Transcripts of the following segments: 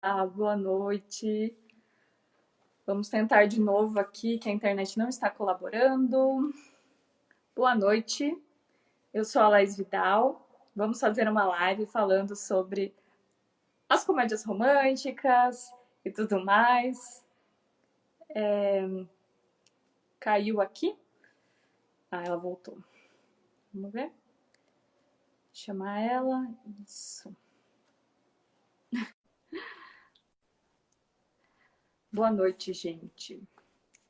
Boa noite. Vamos tentar de novo aqui, que a internet não está colaborando. Boa noite. Eu sou a Laís Vidal. Vamos fazer uma live falando sobre as comédias românticas e tudo mais. Caiu aqui. Ela voltou. Vamos ver. Chamar ela. Isso. Boa noite, gente.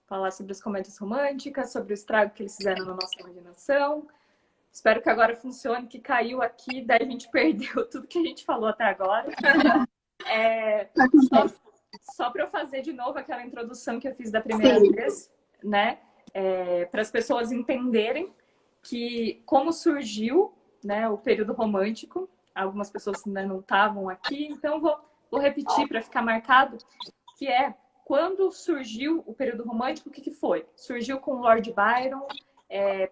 Falar sobre as comédias românticas, sobre o estrago que eles fizeram na nossa imaginação. Espero que agora funcione, que caiu aqui, daí a gente perdeu tudo que a gente falou até agora. Só para eu fazer de novo aquela introdução que eu fiz da primeira vez, né? Para as pessoas entenderem que como surgiu, né, o período romântico. Algumas pessoas ainda não estavam aqui, então vou repetir para ficar marcado, que é quando surgiu o período romântico, o que foi? Surgiu com Lord Byron,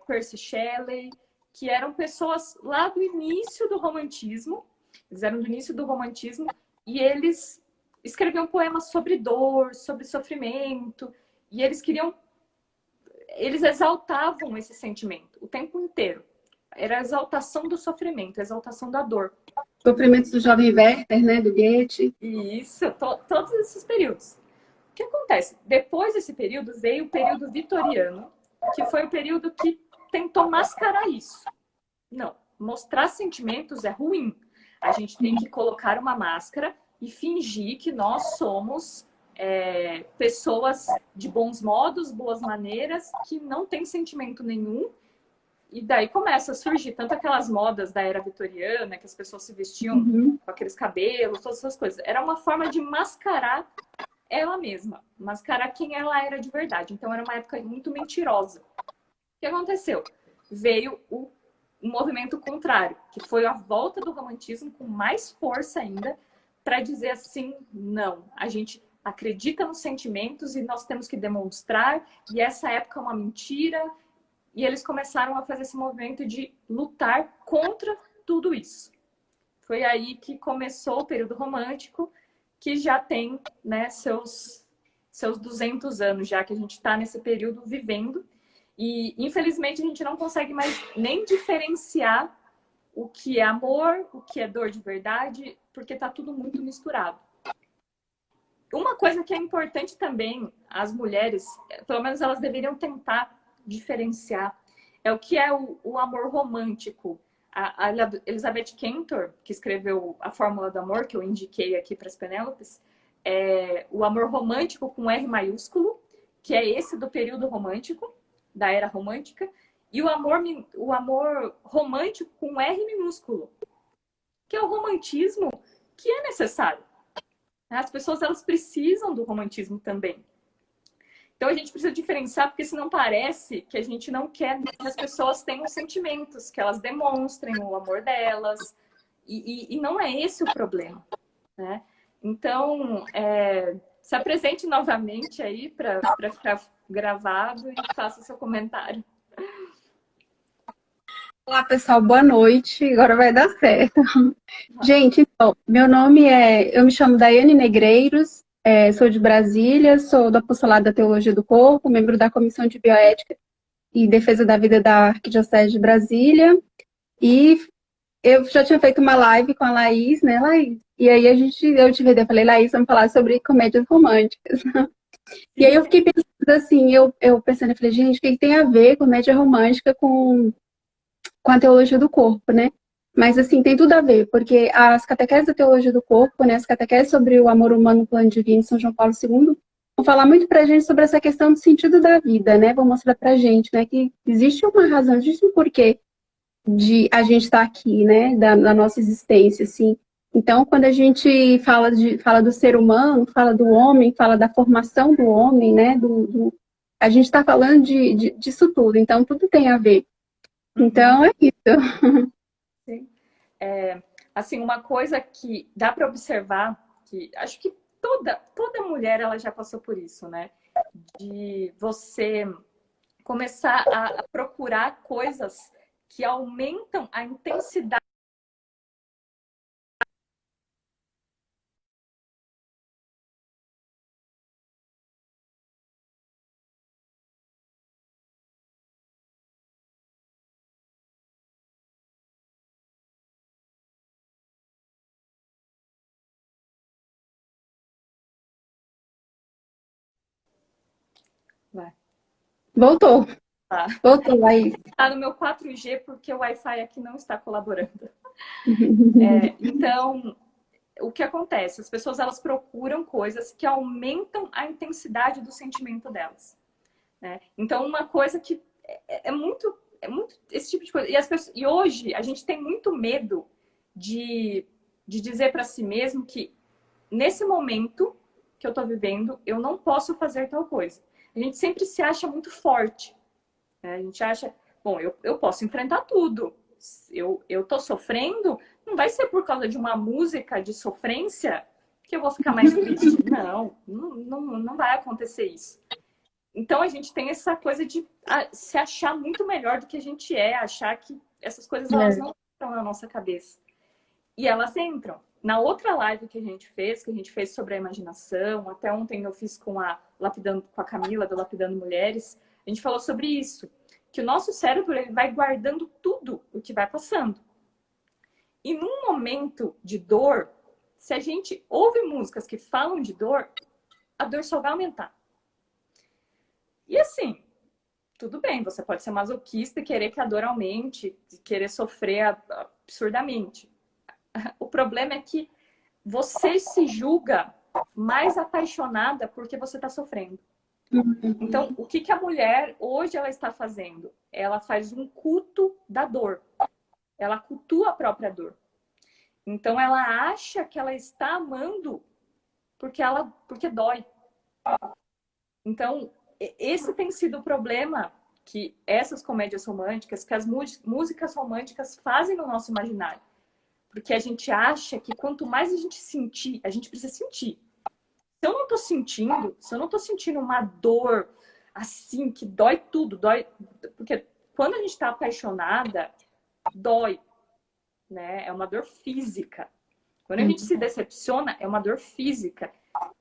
Percy Shelley, que eram pessoas lá do início do romantismo, eles eram do início do romantismo, e eles escreviam poemas sobre dor, sobre sofrimento, e eles exaltavam esse sentimento o tempo inteiro. Era a exaltação do sofrimento, a exaltação da dor. Sofrimentos do jovem Werther, né, do Goethe. Isso, todos esses períodos. O que acontece? Depois desse período veio o período vitoriano, que foi o período que tentou mascarar isso. Não, mostrar sentimentos é ruim. A gente tem que colocar uma máscara e fingir que nós somos pessoas de bons modos, boas maneiras, que não tem sentimento nenhum. E daí começa a surgir tanto aquelas modas da era vitoriana, que as pessoas se vestiam com aqueles cabelos, todas essas coisas. Era uma forma de mascarar ela mesma, mascarar quem ela era de verdade. Então era uma época muito mentirosa. O que aconteceu? Veio o movimento contrário, que foi a volta do romantismo com mais força ainda, para dizer assim, não, a gente acredita nos sentimentos e nós temos que demonstrar, e essa época é uma mentira, e eles começaram a fazer esse movimento de lutar contra tudo isso. Foi aí que começou o período romântico, que já tem, né, seus 200 anos já que a gente está nesse período vivendo. E, infelizmente, a gente não consegue mais nem diferenciar o que é amor, o que é dor de verdade, porque está tudo muito misturado. Uma coisa que é importante também, as mulheres, pelo menos elas deveriam tentar diferenciar, é o que é o amor romântico. A Elizabeth Cantor, que escreveu A Fórmula do Amor, que eu indiquei aqui para as Penélopes, é o amor romântico com R maiúsculo, que é esse do período romântico, da era romântica, e o amor romântico com R minúsculo, que é o romantismo que é necessário. As pessoas, elas precisam do romantismo também. Então a gente precisa diferenciar, porque senão parece que a gente não quer que as pessoas tenham sentimentos, que elas demonstrem o amor delas, e não é esse o problema, né? Então, se apresente novamente aí para ficar gravado e faça o seu comentário. Olá, pessoal, boa noite. Agora vai dar certo. Gente, então, eu me chamo Daiane Negreiros, sou de Brasília, sou do Apostolado da Teologia do Corpo, membro da Comissão de Bioética e Defesa da Vida da Arquidiocese de Brasília. E eu já tinha feito uma live com a Laís, né, Laís? E aí eu te vi, eu falei, Laís, vamos falar sobre comédias românticas. E aí eu fiquei pensando assim, eu pensando, eu falei, gente, o que tem a ver comédia romântica com a teologia do corpo, né? Mas, assim, tem tudo a ver, porque as catequeses da teologia do corpo, né, as catequeses sobre o amor humano no plano divino, São João Paulo II, vão falar muito pra gente sobre essa questão do sentido da vida, né? Vão mostrar pra gente, né, que existe uma razão, existe um porquê de a gente estar aqui, né, da nossa existência, assim. Então, quando a gente fala do ser humano, fala do homem, fala da formação do homem, né, a gente está falando disso tudo, então tudo tem a ver. Então, é isso. Sim. Assim, uma coisa que dá para observar, que acho que toda mulher ela já passou por isso, né? De você começar a procurar coisas que aumentam a intensidade Vai. Voltou. Tá. Voltou, Laís. Tá no meu 4G porque o Wi-Fi aqui não está colaborando. Então, o que acontece? As pessoas elas procuram coisas que aumentam a intensidade do sentimento delas. Né? Então, uma coisa que é muito esse tipo de coisa. E hoje a gente tem muito medo de dizer para si mesmo que nesse momento que eu estou vivendo, eu não posso fazer tal coisa. A gente sempre se acha muito forte. Né? A gente acha, bom, eu posso enfrentar tudo. Eu tô sofrendo, não vai ser por causa de uma música de sofrência que eu vou ficar mais triste. Não vai acontecer isso. Então a gente tem essa coisa de se achar muito melhor do que a gente é, achar que essas coisas elas não entram na nossa cabeça. E elas entram. Na outra live que a gente fez sobre a imaginação, até ontem eu fiz com a Camila, do Lapidando Mulheres, a gente falou sobre isso. Que o nosso cérebro ele vai guardando tudo o que vai passando. E num momento de dor, se a gente ouve músicas que falam de dor, a dor só vai aumentar. E assim, tudo bem, você pode ser masoquista e querer que a dor aumente, querer sofrer absurdamente. O problema é que você se julga mais apaixonada porque você está sofrendo. Então, o que a mulher hoje ela está fazendo? Ela faz um culto da dor. Ela cultua a própria dor. Então, ela acha que ela está amando porque dói. Então, esse tem sido o problema que essas comédias românticas, que as músicas românticas fazem no nosso imaginário. Porque a gente acha que quanto mais a gente sentir, a gente precisa sentir. Se eu não tô sentindo uma dor assim, que dói tudo, dói. Porque quando a gente está apaixonada, dói. Né? É uma dor física. Quando a gente se decepciona, é uma dor física.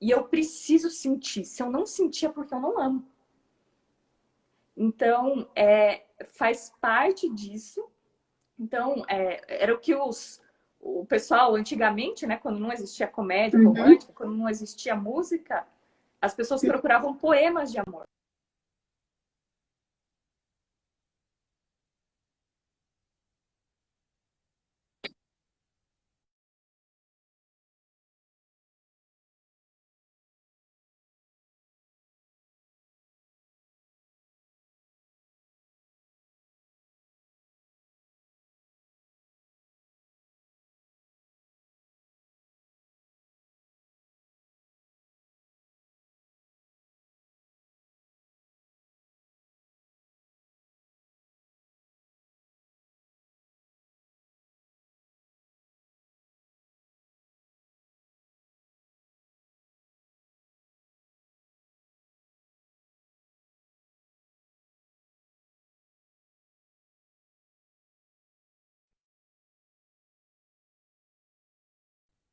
E eu preciso sentir. Se eu não sentir, é porque eu não amo. Então, faz parte disso. Então, era o que o pessoal antigamente, né, quando não existia comédia romântica, quando não existia música, as pessoas procuravam poemas de amor.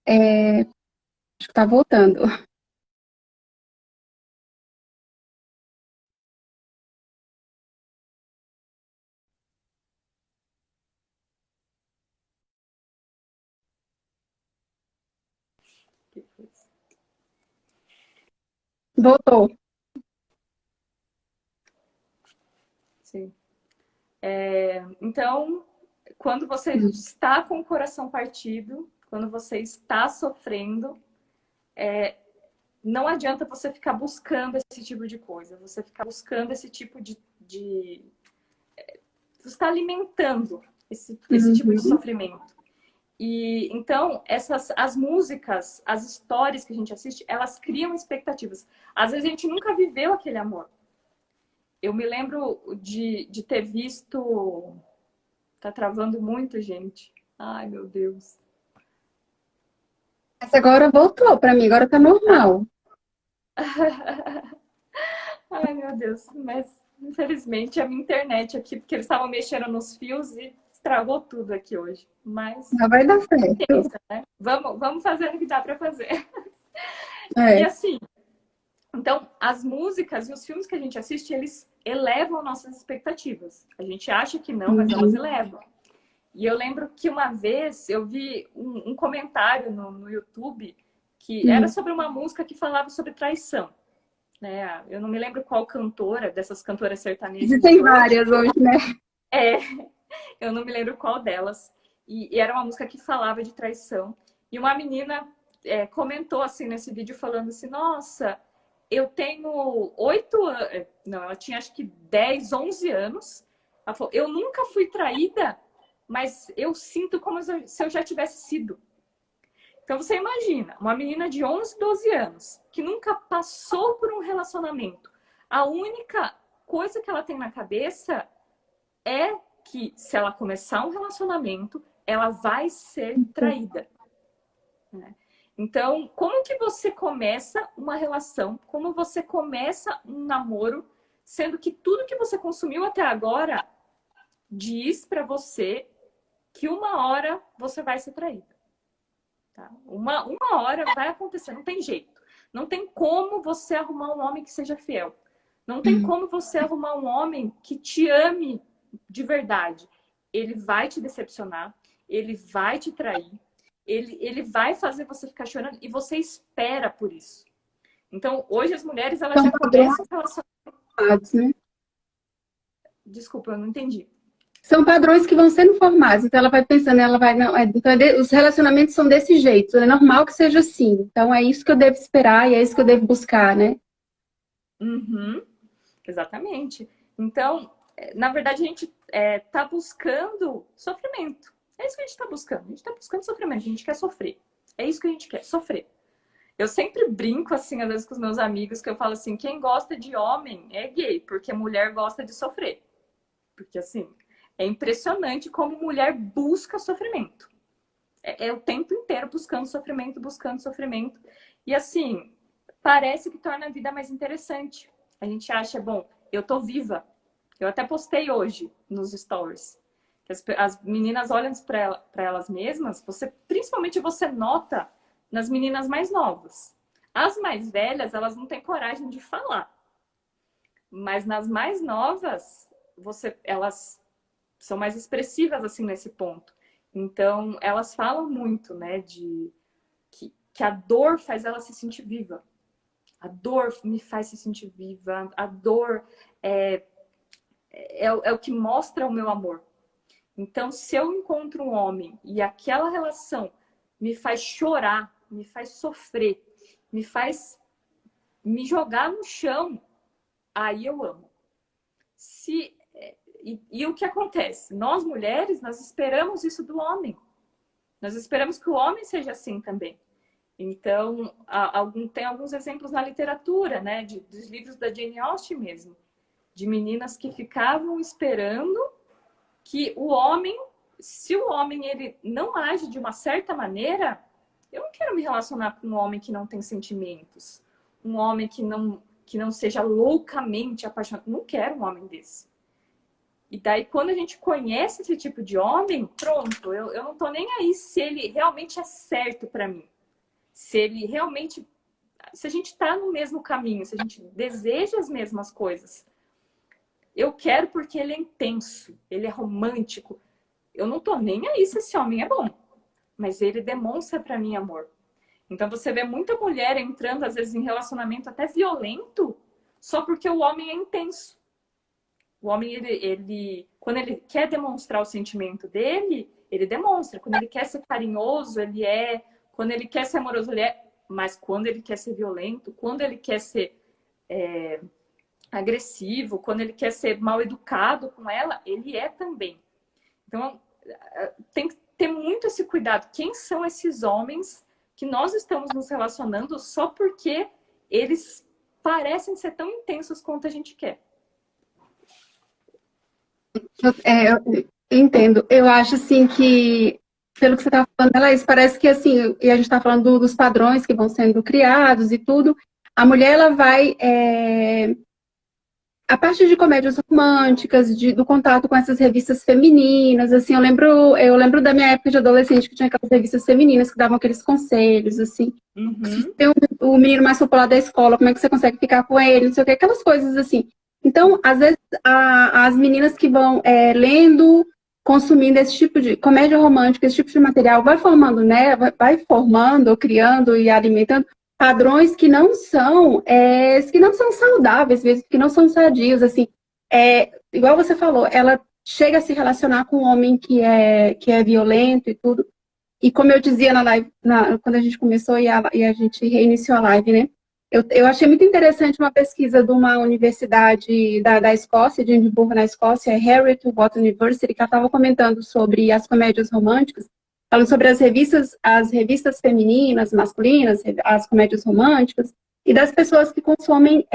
Acho que tá voltando. Voltou. Sim. Então, quando você está com o coração partido, quando você está sofrendo, não adianta você ficar buscando esse tipo de coisa. Você ficar buscando esse tipo você está alimentando esse tipo de sofrimento. E então, as músicas, as histórias que a gente assiste, elas criam expectativas. Às vezes a gente nunca viveu aquele amor. Eu me lembro de ter visto... Tá travando muito, gente. Ai, meu Deus. Mas agora voltou para mim, agora tá normal. Ai, meu Deus. Mas, infelizmente, a minha internet aqui, porque eles estavam mexendo nos fios e estragou tudo aqui hoje. Mas, Já vai dar certo. pensa, né? Vamos fazer o que dá para fazer. E assim, então, as músicas e os filmes que a gente assiste, eles elevam nossas expectativas. A gente acha que não, mas elas elevam. E eu lembro que uma vez eu vi um comentário no YouTube que era sobre uma música que falava sobre traição. né? Eu não me lembro qual cantora, dessas cantoras sertanejas. Existem várias hoje, né? É, eu não me lembro qual delas. E era uma música que falava de traição. E uma menina comentou assim nesse vídeo falando assim, nossa, eu tenho 8 anos... Não, ela tinha acho que 10, 11 anos. Ela falou, eu nunca fui traída, mas eu sinto como se eu já tivesse sido. Então você imagina, uma menina de 11, 12 anos, que nunca passou por um relacionamento. A única coisa que ela tem na cabeça é que se ela começar um relacionamento, ela vai ser traída. Né? Então, como que você começa uma relação? Como você começa um namoro, sendo que tudo que você consumiu até agora diz pra você que uma hora você vai ser traída. Tá? Uma hora vai acontecer, não tem jeito. Não tem como você arrumar um homem que seja fiel. Não tem como você arrumar um homem que te ame de verdade. Ele vai te decepcionar, ele vai te trair, ele vai fazer você ficar chorando e você espera por isso. Então, hoje as mulheres elas já começam a relacionar... né? Desculpa, eu não entendi. São padrões que vão sendo formados. Então ela vai pensando, ela vai... Não, então, os relacionamentos são desse jeito. É normal que seja assim. Então é isso que eu devo esperar e é isso que eu devo buscar, né? Uhum, exatamente. Então, na verdade, a gente tá buscando sofrimento. É isso que a gente tá buscando. A gente tá buscando sofrimento. A gente quer sofrer. É isso que a gente quer, sofrer. Eu sempre brinco, assim, às vezes com os meus amigos, que eu falo assim, quem gosta de homem é gay, porque mulher gosta de sofrer. Porque, assim, é impressionante como mulher busca sofrimento. É o tempo inteiro buscando sofrimento, buscando sofrimento. E, assim, parece que torna a vida mais interessante. A gente acha, bom, eu tô viva. Eu até postei hoje nos stories. Que as meninas olham para elas mesmas, principalmente você nota nas meninas mais novas. As mais velhas, elas não têm coragem de falar. Mas nas mais novas, elas são mais expressivas assim nesse ponto. Então, elas falam muito, né, que a dor faz ela se sentir viva. A dor me faz se sentir viva. A dor é o que mostra o meu amor. Então, se eu encontro um homem e aquela relação me faz chorar, me faz sofrer, me faz me jogar no chão, aí eu amo. E o que acontece? Nós, mulheres, nós esperamos isso do homem. Nós esperamos que o homem seja assim também. Então, tem alguns exemplos na literatura, né? Dos livros da Jane Austen mesmo. De meninas que ficavam esperando que o homem, se o homem ele não age de uma certa maneira, eu não quero me relacionar com um homem que não tem sentimentos. Um homem que não seja loucamente apaixonado. Não quero um homem desse. E daí, quando a gente conhece esse tipo de homem, pronto, eu não tô nem aí se ele realmente é certo pra mim. Se ele realmente... Se a gente tá no mesmo caminho, se a gente deseja as mesmas coisas. Eu quero porque ele é intenso, ele é romântico. Eu não tô nem aí se esse homem é bom. Mas ele demonstra pra mim amor. Então você vê muita mulher entrando, às vezes, em relacionamento até violento, só porque o homem é intenso. O homem, quando ele quer demonstrar o sentimento dele, ele demonstra. Quando ele quer ser carinhoso, ele é. Quando ele quer ser amoroso, ele é. Mas quando ele quer ser violento, quando ele quer ser agressivo, quando ele quer ser mal educado com ela, ele é também. Então, tem que ter muito esse cuidado. Quem são esses homens que nós estamos nos relacionando só porque eles parecem ser tão intensos quanto a gente quer? Eu entendo. Eu acho, assim, que, pelo que você está falando, Laís, parece que, assim, e a gente está falando dos padrões que vão sendo criados e tudo, a mulher, ela vai... A parte de comédias românticas, do contato com essas revistas femininas, assim, eu lembro da minha época de adolescente que tinha aquelas revistas femininas que davam aqueles conselhos, assim. Uhum. Se tem o menino mais popular da escola, como é que você consegue ficar com ele, não sei o que, aquelas coisas assim. Então, às vezes, as meninas que vão lendo, consumindo esse tipo de comédia romântica, esse tipo de material, vai formando, né? Vai formando, criando e alimentando padrões que não são saudáveis, mesmo que não são sadios, assim. Igual você falou, ela chega a se relacionar com um homem que é violento e tudo. E como eu dizia na live, quando a gente começou e a gente reiniciou a live, né? Eu achei muito interessante uma pesquisa de uma universidade da Escócia, de Edimburgo, na Escócia, Heriot-Watt University, que ela estava comentando sobre as comédias românticas, falando sobre as revistas femininas, masculinas, as comédias românticas, e das pessoas que consomem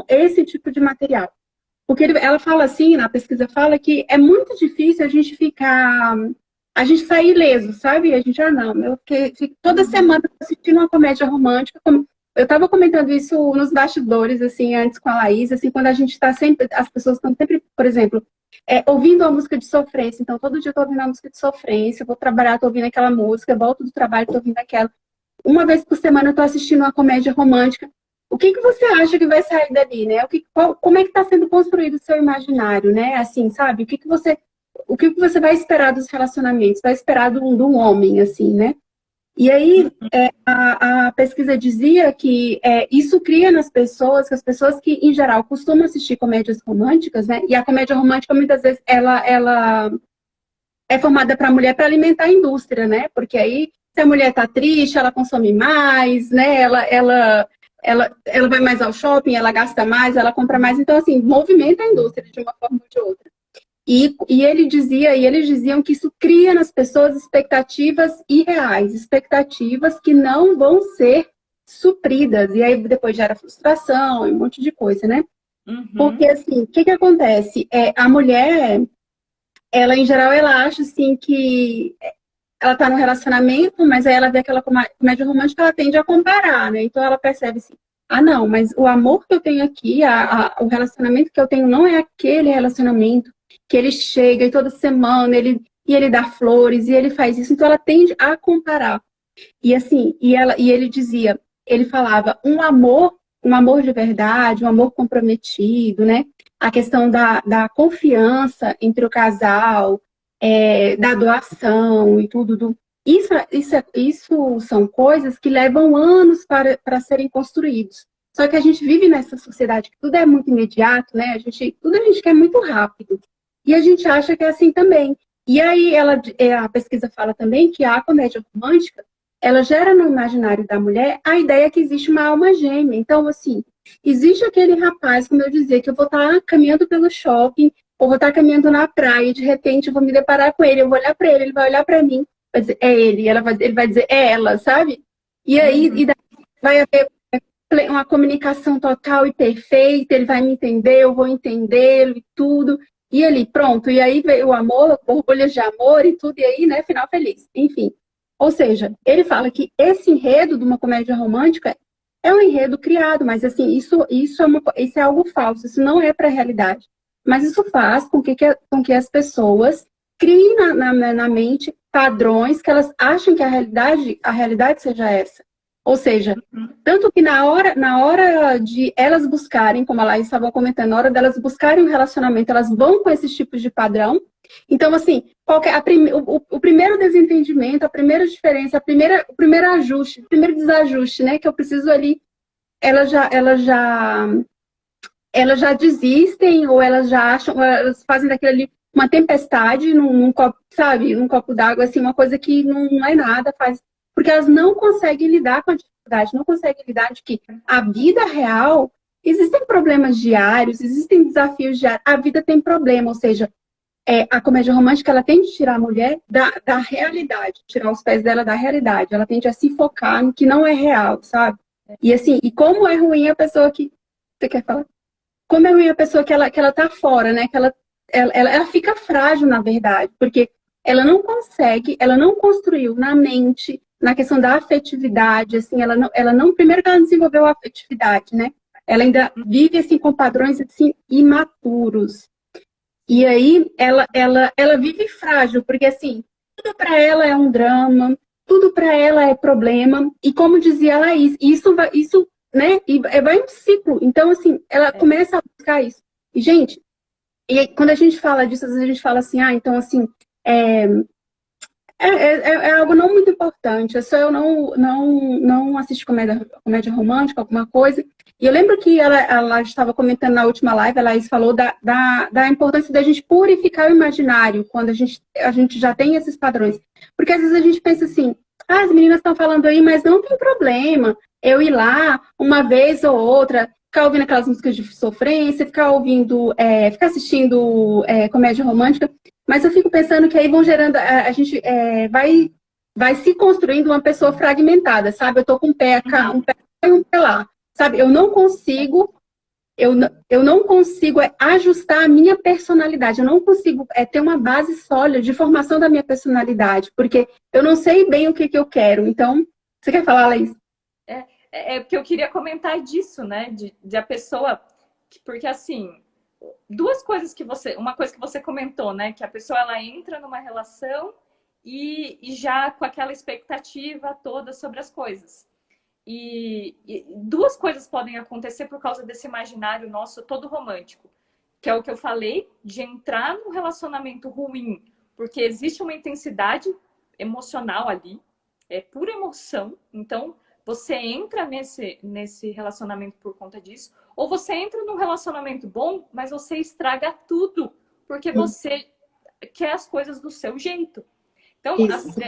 esse tipo de material. Porque ela fala assim, na pesquisa fala que é muito difícil a gente sair ileso, sabe? A gente, não, eu fico toda semana assistindo uma comédia romântica. Eu estava comentando isso nos bastidores, assim, antes com a Laís, assim, quando a gente está sempre, as pessoas estão sempre, por exemplo, ouvindo a música de sofrência. Então, todo dia eu estou ouvindo a música de sofrência, eu vou trabalhar, estou ouvindo aquela música, volto do trabalho, estou ouvindo aquela. Uma vez por semana eu estou assistindo uma comédia romântica. O que você acha que vai sair dali, né? Como é que está sendo construído o seu imaginário, né? Assim, sabe? O que você vai esperar dos relacionamentos? Vai esperar de um homem, assim, né? E aí, a pesquisa dizia que isso cria nas pessoas, que as pessoas que, em geral, costumam assistir comédias românticas, né? E a comédia romântica, muitas vezes, ela é formada para a mulher para alimentar a indústria, né? Porque aí, se a mulher está triste, ela consome mais, né? Ela vai mais ao shopping, ela gasta mais, ela compra mais. Então, assim, movimenta a indústria de uma forma ou de outra. E eles diziam que isso cria nas pessoas expectativas irreais, expectativas que não vão ser supridas. E aí depois gera frustração e um monte de coisa, né? Uhum. Porque, assim, o que acontece? A mulher, ela, em geral, ela acha, assim, que ela tá num relacionamento, mas aí ela vê aquela comédia romântica, ela tende a comparar, né? Então ela percebe assim, não, mas o amor que eu tenho aqui, o relacionamento que eu tenho não é aquele relacionamento que ele chega e toda semana ele dá flores e ele faz isso. Então ela tende a comparar. E assim, ele falava um amor de verdade, um amor comprometido, né? A questão da confiança entre o casal, da doação e tudo. Isso são coisas que levam anos para serem construídos. Só que a gente vive nessa sociedade que tudo é muito imediato, né? Tudo a gente quer muito rápido. E a gente acha que é assim também. E aí a pesquisa fala também que a comédia romântica, ela gera no imaginário da mulher a ideia que existe uma alma gêmea. Então, assim, existe aquele rapaz, como eu dizia, que eu vou estar caminhando pelo shopping, ou vou estar caminhando na praia, e de repente eu vou me deparar com ele, eu vou olhar para ele vai olhar para mim, vai dizer, é ele, ele vai dizer, é ela, sabe? E aí vai haver uma comunicação total e perfeita, ele vai me entender, eu vou entendê-lo e tudo. E ali, pronto, e aí veio o amor, borbulhas de amor e tudo, e aí, né, final feliz. Enfim. Ou seja, ele fala que esse enredo de uma comédia romântica é um enredo criado, mas assim, isso é algo falso, isso não é para a realidade. Mas isso faz com que as pessoas criem na mente padrões que elas acham que a realidade seja essa. Ou seja, tanto que na hora de elas buscarem, como a Laís estava comentando, na hora delas buscarem um relacionamento, elas vão com esses tipos de padrão. Então, assim, o primeiro desentendimento, a primeira diferença, o primeiro ajuste, o primeiro desajuste, né, que eu preciso ali, elas já desistem, ou elas já acham, ou elas fazem daquilo ali uma tempestade num copo, sabe, num copo d'água, assim, uma coisa que não é nada, porque elas não conseguem lidar com a dificuldade, não conseguem lidar de que a vida real, existem problemas diários, existem desafios diários, a vida tem problema, ou seja, a comédia romântica, ela tende a tirar a mulher da realidade, tirar os pés dela da realidade, ela tende a se focar no que não é real, sabe? E assim, e como é ruim a pessoa que... Você quer falar? Como é ruim a pessoa que ela tá fora, né? Que ela fica frágil, na verdade, porque ela não consegue, ela não construiu na mente, na questão da afetividade, assim, ela não, primeiro que ela desenvolveu a afetividade, né? Ela ainda vive, assim, com padrões, assim, imaturos. E aí, ela vive frágil, porque, assim, tudo para ela é um drama, tudo para ela é problema, e como dizia a Laís, isso, né, e vai um ciclo. Então, assim, ela começa a buscar isso. E, gente, e aí, quando a gente fala disso, às vezes a gente fala assim, então, assim, É algo não muito importante. É só eu não assisto comédia romântica, alguma coisa. E eu lembro que ela estava comentando na última live, a Laís falou da importância da gente purificar o imaginário quando a gente já tem esses padrões. Porque às vezes a gente pensa assim, ah, as meninas estão falando aí, mas não tem problema eu ir lá uma vez ou outra, ficar ouvindo aquelas músicas de sofrência, ficar assistindo comédia romântica. Mas eu fico pensando que aí vão gerando, a gente vai se construindo uma pessoa fragmentada, sabe? Eu tô com um pé cá, um pé cá e um pé lá, sabe? Eu não consigo ajustar a minha personalidade, eu não consigo ter uma base sólida de formação da minha personalidade, porque eu não sei bem o que eu quero. Então, você quer falar, Laís? Porque eu queria comentar disso, né? De a pessoa... Porque, assim, duas coisas que você... Uma coisa que você comentou, né? Que a pessoa, ela entra numa relação e já com aquela expectativa toda sobre as coisas. E duas coisas podem acontecer por causa desse imaginário nosso todo romântico. Que é o que eu falei, de entrar num relacionamento ruim, porque existe uma intensidade emocional ali, é pura emoção. Então, você entra nesse relacionamento por conta disso, ou você entra num relacionamento bom, mas você estraga tudo, porque você quer as coisas do seu jeito. Então,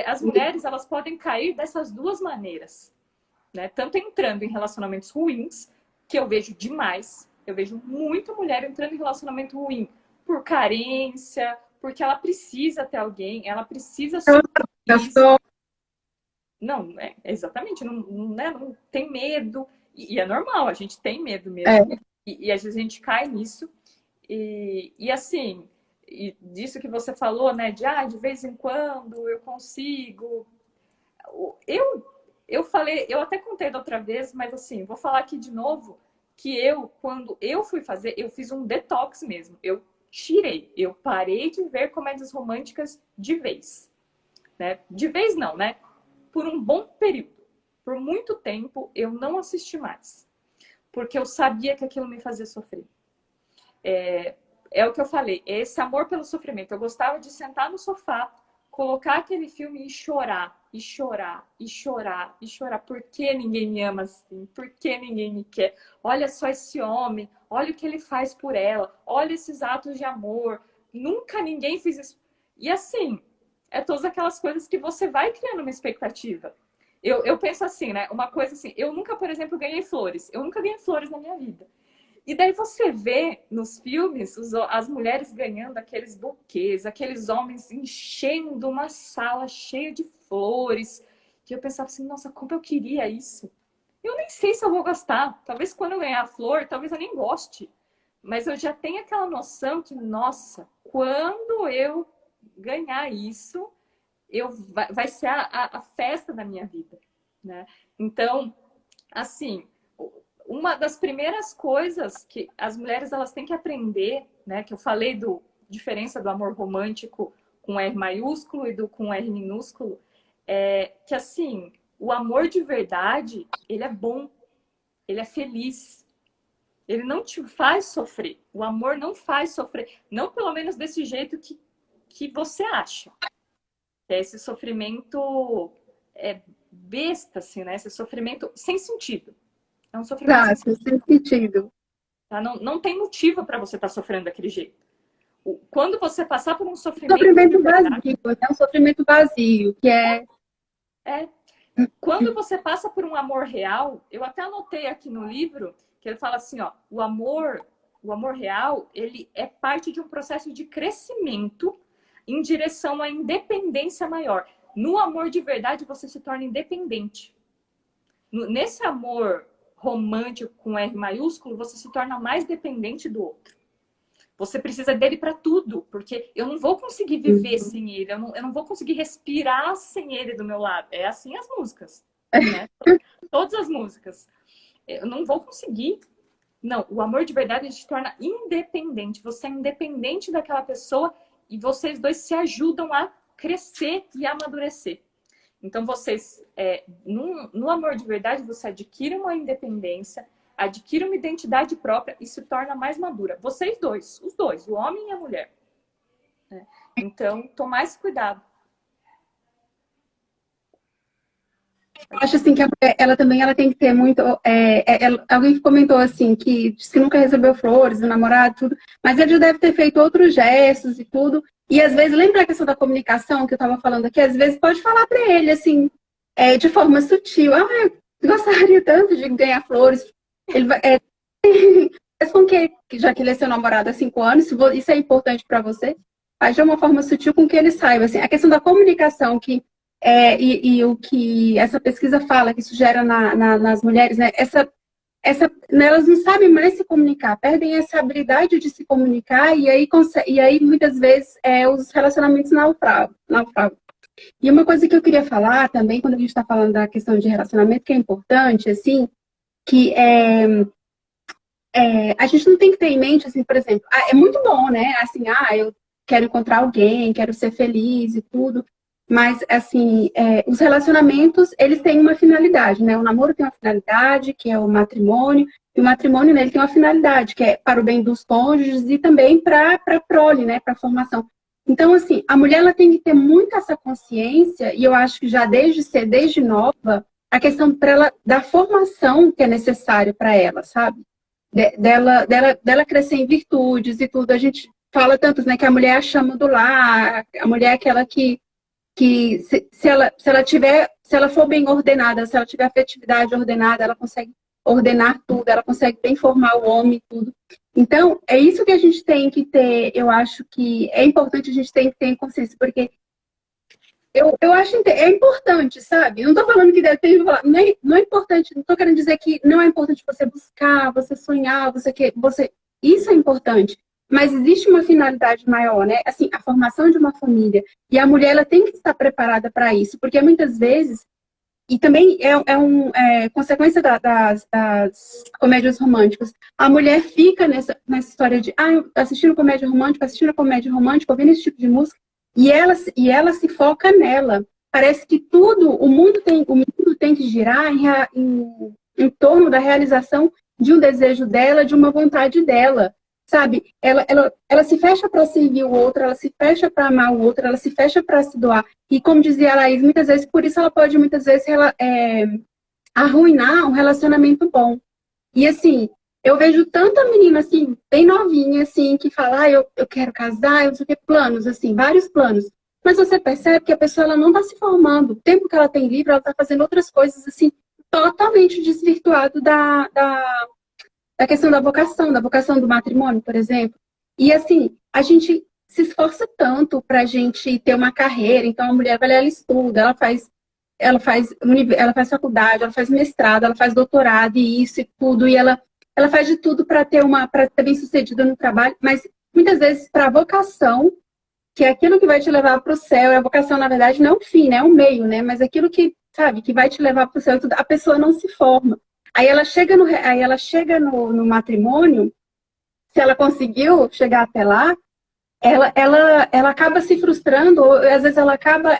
as mulheres, elas podem cair dessas duas maneiras, né? Tanto entrando em relacionamentos ruins, que eu vejo demais, eu vejo muita mulher entrando em relacionamento ruim por carência, porque ela precisa ter alguém, ela precisa suprir. Não, exatamente, não tem medo, e é normal, a gente tem medo mesmo, e às vezes a gente cai nisso, e assim, e disso que você falou, né, de vez em quando eu consigo, eu falei, eu até contei da outra vez, mas assim, vou falar aqui de novo, que quando eu fui fazer, eu fiz um detox mesmo, eu parei de ver comédias românticas de vez, né, de vez não, né, por um bom período. Por muito tempo, eu não assisti mais. Porque eu sabia que aquilo me fazia sofrer. É o que eu falei, esse amor pelo sofrimento. Eu gostava de sentar no sofá, colocar aquele filme e chorar, e chorar, e chorar, e chorar. Por que ninguém me ama assim? Por que ninguém me quer? Olha só esse homem, olha o que ele faz por ela, olha esses atos de amor. Nunca ninguém fez isso. E assim, todas aquelas coisas que você vai criando uma expectativa. Eu penso assim, né? Uma coisa assim, eu nunca, por exemplo, ganhei flores. Eu nunca ganhei flores na minha vida. E daí você vê nos filmes as mulheres ganhando aqueles buquês, aqueles homens enchendo uma sala cheia de flores. E eu pensava assim, nossa, como eu queria isso. Eu nem sei se eu vou gostar. Talvez quando eu ganhar a flor, talvez eu nem goste. Mas eu já tenho aquela noção que, nossa, quando eu ganhar isso, vai ser a festa da minha vida, né? Então, assim, uma das primeiras coisas que as mulheres elas têm que aprender, né? Que eu falei diferença do amor romântico com R maiúsculo e com R minúsculo, que assim, o amor de verdade, ele é bom, ele é feliz. Ele não te faz sofrer. O amor não faz sofrer. Não pelo menos desse jeito que você acha. Esse sofrimento besta, assim, né? Esse sofrimento sem sentido. É um sofrimento sem sentido. Tá? Não tem motivo para você estar sofrendo daquele jeito. Quando você passar por um sofrimento... Sofrimento vazio, é um sofrimento vazio, que Quando você passa por um amor real, eu até anotei aqui no livro, que ele fala assim, ó, o amor real, ele é parte de um processo de crescimento em direção à independência maior. No amor de verdade, você se torna independente. Nesse amor romântico com R maiúsculo, você se torna mais dependente do outro. Você precisa dele para tudo, porque eu não vou conseguir viver sem ele, eu não vou conseguir respirar sem ele do meu lado. É assim as músicas, né? Todas as músicas. Eu não vou conseguir. Não, o amor de verdade ele te torna independente. Você é independente daquela pessoa e vocês dois se ajudam a crescer e amadurecer. Então, vocês, no amor de verdade, você adquire uma independência, adquire uma identidade própria e se torna mais madura. Vocês dois, os dois, o homem e a mulher. Então, tomar esse cuidado. Eu acho assim que a mulher, ela também ela tem que ter muito. Alguém comentou assim que disse que nunca recebeu flores do namorado, tudo, mas ele já deve ter feito outros gestos e tudo. E às vezes, lembra a questão da comunicação que eu estava falando aqui? Às vezes pode falar para ele assim, de forma sutil. Ah, eu gostaria tanto de ganhar flores. Ele vai, faz com que, já que ele é seu namorado há 5 anos, se isso é importante para você, faz de uma forma sutil com que ele saiba. Assim, a questão da comunicação e o que essa pesquisa fala, que isso gera nas mulheres, né? Né, elas não sabem mais se comunicar, perdem essa habilidade de se comunicar e aí muitas vezes os relacionamentos naufragam. E uma coisa que eu queria falar também, quando a gente está falando da questão de relacionamento, que é importante, assim, que a gente não tem que ter em mente, assim, por exemplo, é muito bom, né? Assim, eu quero encontrar alguém, quero ser feliz e tudo. Mas, assim, os relacionamentos, eles têm uma finalidade, né? O namoro tem uma finalidade, que é o matrimônio. E o matrimônio, né, ele tem uma finalidade, que é para o bem dos cônjuges e também para a prole, né? Para a formação. Então, assim, a mulher, ela tem que ter muito essa consciência, e eu acho que já desde nova, a questão para ela, da formação que é necessária para ela, sabe? Dela crescer em virtudes e tudo. A gente fala tanto, né, que a mulher é a chama do lar, a mulher é aquela que se ela for bem ordenada, se ela tiver afetividade ordenada, ela consegue ordenar tudo, ela consegue bem formar o homem e tudo. Então, é isso que a gente tem que ter, eu acho que é importante a gente ter em consciência, porque eu acho importante, sabe? Não tô falando que deve ter, não é importante, não tô querendo dizer que não é importante você buscar, você sonhar, isso é importante. Mas existe uma finalidade maior, né? Assim, a formação de uma família. E a mulher, ela tem que estar preparada para isso, porque muitas vezes, e também consequência das comédias românticas, a mulher fica nessa história de, assistindo comédia romântica, ouvindo esse tipo de música, e ela se foca nela. Parece que o mundo tem que girar em torno da realização de um desejo dela, de uma vontade dela. Sabe? Ela se fecha para servir o outro, ela se fecha para amar o outro, ela se fecha para se doar. E como dizia a Laís, muitas vezes, por isso ela pode muitas vezes arruinar um relacionamento bom. E assim, eu vejo tanta menina assim, bem novinha, assim, que fala, eu quero casar, eu não sei o que, planos, assim, vários planos. Mas você percebe que a pessoa ela não está se formando. O tempo que ela tem livre, ela está fazendo outras coisas, assim, totalmente desvirtuado da questão da vocação do matrimônio, por exemplo. E assim, a gente se esforça tanto para a gente ter uma carreira, então a mulher ela estuda, ela faz faculdade, ela faz mestrado, ela faz doutorado e isso e tudo, e ela faz de tudo para ser bem sucedida no trabalho, mas muitas vezes para a vocação, que é aquilo que vai te levar para o céu, e a vocação, na verdade, não é um fim, né? É um meio, né? Mas aquilo que, sabe, que vai te levar para o céu, a pessoa não se forma. Aí ela chega no matrimônio, se ela conseguiu chegar até lá, ela acaba se frustrando, ou às vezes ela acaba,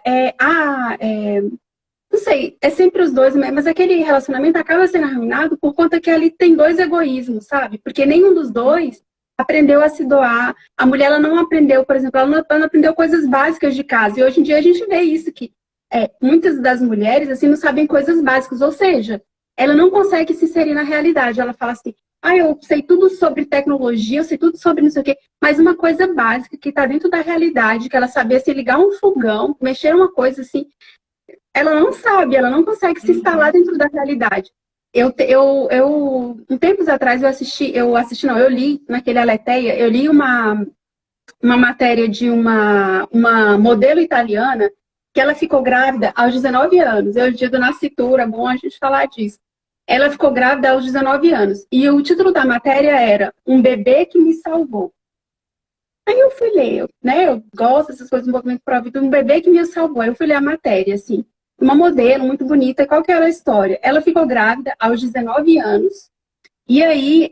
não sei, é sempre os dois, mas aquele relacionamento acaba sendo arruinado por conta que ali tem dois egoísmos, sabe? Porque nenhum dos dois aprendeu a se doar. A mulher, ela não aprendeu, por exemplo, ela não aprendeu coisas básicas de casa. E hoje em dia a gente vê isso, que muitas das mulheres, assim, não sabem coisas básicas, ou seja, ela não consegue se inserir na realidade. Ela fala assim, eu sei tudo sobre tecnologia, eu sei tudo sobre não sei o quê, mas uma coisa básica que está dentro da realidade, que ela sabia se ligar um fogão, mexer uma coisa assim, ela não sabe, ela não consegue se instalar dentro da realidade. Um tempos atrás eu li naquele Aleteia, eu li uma matéria de uma modelo italiana que ela ficou grávida aos 19 anos. É o dia do nascituro, é bom a gente falar disso. Ela ficou grávida aos 19 anos. E o título da matéria era Um Bebê que Me Salvou. Aí eu fui ler, né? Eu gosto dessas coisas do movimento pro vida, Um Bebê que Me Salvou. Aí eu fui ler a matéria, assim. Uma modelo muito bonita. Qual que era a história? Ela ficou grávida aos 19 anos. E aí,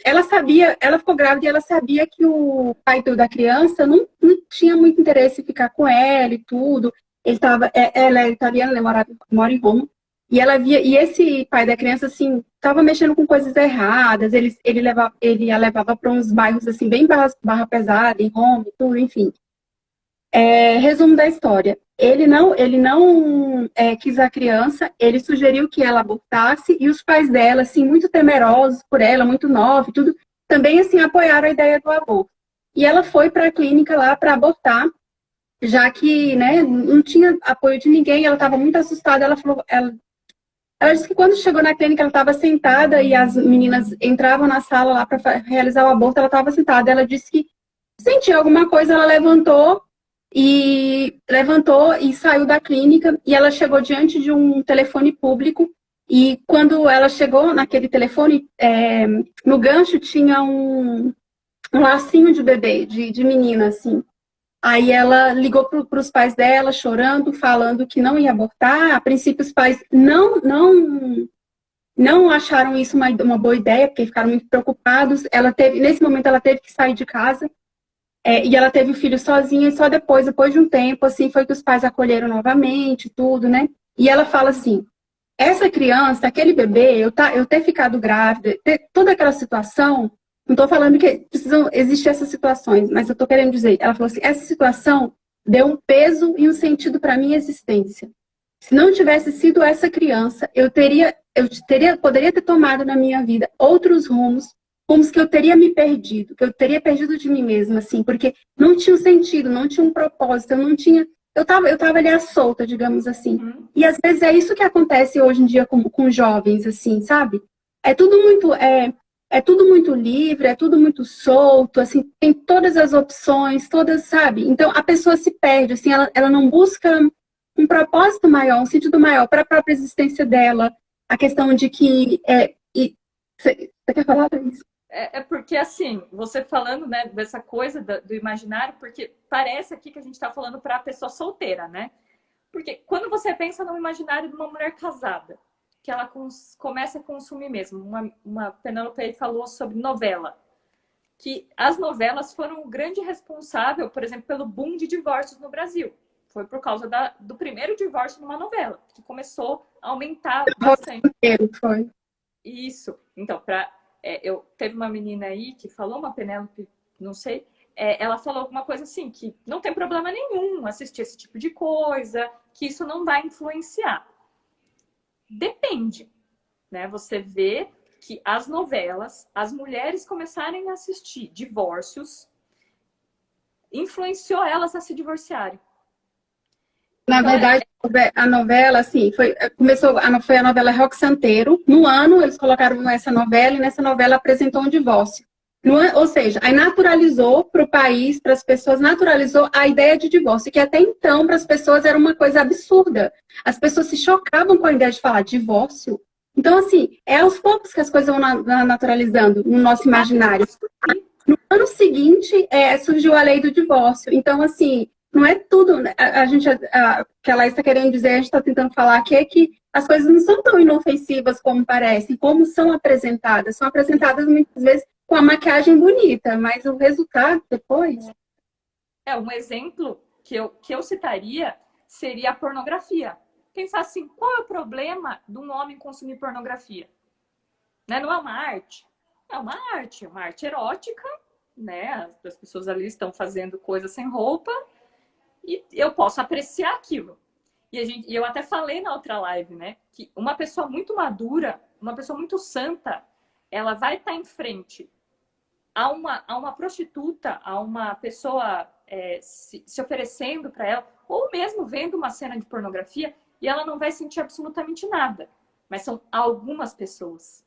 ela ficou grávida e ela sabia que o pai da criança não tinha muito interesse em ficar com ela e tudo. Ela é italiana, ela mora em Roma. E esse pai da criança, assim, estava mexendo com coisas erradas. Ele a levava para uns bairros, assim, bem barra pesada, em Roma e tudo, enfim. Resumo da história. ele não quis a criança, ele sugeriu que ela abortasse, e os pais dela, assim, muito temerosos por ela, muito nova e tudo, também, assim, apoiaram a ideia do aborto. E ela foi para a clínica lá para abortar, já que, né, não tinha apoio de ninguém, ela estava muito assustada, ela disse que quando chegou na clínica, ela estava sentada e as meninas entravam na sala lá para realizar o aborto, ela estava sentada, ela disse que sentiu alguma coisa, ela levantou e saiu da clínica, e ela chegou diante de um telefone público, e quando ela chegou naquele telefone, no gancho tinha um lacinho de bebê, de menina, assim. Aí ela ligou para os pais dela, chorando, falando que não ia abortar. A princípio, os pais não acharam isso uma boa ideia, porque ficaram muito preocupados. Nesse momento, ela teve que sair de casa. E ela teve o filho sozinha, e só depois de um tempo, assim, foi que os pais acolheram novamente, tudo, né? E ela fala assim, essa criança, aquele bebê, eu ter ficado grávida, toda aquela situação, não estou falando que precisam existir essas situações, mas eu estou querendo dizer, ela falou assim, essa situação deu um peso e um sentido para a minha existência. Se não tivesse sido essa criança, poderia ter tomado na minha vida outros rumos que eu teria me perdido, que eu teria perdido de mim mesma, assim, porque não tinha um sentido, não tinha um propósito, eu tava ali à solta, digamos assim. E às vezes é isso que acontece hoje em dia com jovens, assim, sabe? É tudo muito, é tudo muito livre, é tudo muito solto, assim, tem todas as opções, todas, sabe? Então a pessoa se perde, assim, ela não busca um propósito maior, um sentido maior para a própria existência dela. A questão de que você quer falar isso? Porque, assim, você falando, né, dessa coisa do imaginário, porque parece aqui que a gente está falando para a pessoa solteira, né? Porque quando você pensa no imaginário de uma mulher casada, que ela começa a consumir mesmo, uma Penélope aí falou sobre novela, que as novelas foram o grande responsável, por exemplo, pelo boom de divórcios no Brasil. Foi por causa do primeiro divórcio numa novela, que começou a aumentar bastante. Foi. Isso. Então, teve uma menina aí que falou, uma Penélope, não sei, ela falou alguma coisa assim, que não tem problema nenhum assistir esse tipo de coisa, que isso não vai influenciar. Depende, né? Você vê que as novelas, as mulheres começarem a assistir divórcios, influenciou elas a se divorciarem. Na verdade, a novela, assim, foi a novela Rock Santeiro. No ano, eles colocaram essa novela, e nessa novela apresentou um divórcio. Ou seja, aí naturalizou para o país, para as pessoas, naturalizou a ideia de divórcio, que até então, para as pessoas, era uma coisa absurda. As pessoas se chocavam com a ideia de falar divórcio. Então, assim, é aos poucos que as coisas vão naturalizando no nosso imaginário. No ano seguinte, surgiu a lei do divórcio. Então, assim, não é tudo. Que a Laís está querendo dizer, a gente está tentando falar aqui, é que as coisas não são tão inofensivas como parecem, como são apresentadas. São apresentadas muitas vezes com a maquiagem bonita, mas o resultado depois. Um exemplo que eu citaria seria a pornografia. Pensar assim, qual é o problema de um homem consumir pornografia? Né? Não é uma arte? É uma arte erótica, né? As pessoas ali estão fazendo coisas sem roupa e eu posso apreciar aquilo. E eu até falei na outra live, né? Que uma pessoa muito madura, uma pessoa muito santa, ela vai estar em frente a uma prostituta, a uma pessoa se oferecendo para ela, ou mesmo vendo uma cena de pornografia, e ela não vai sentir absolutamente nada. Mas são algumas pessoas.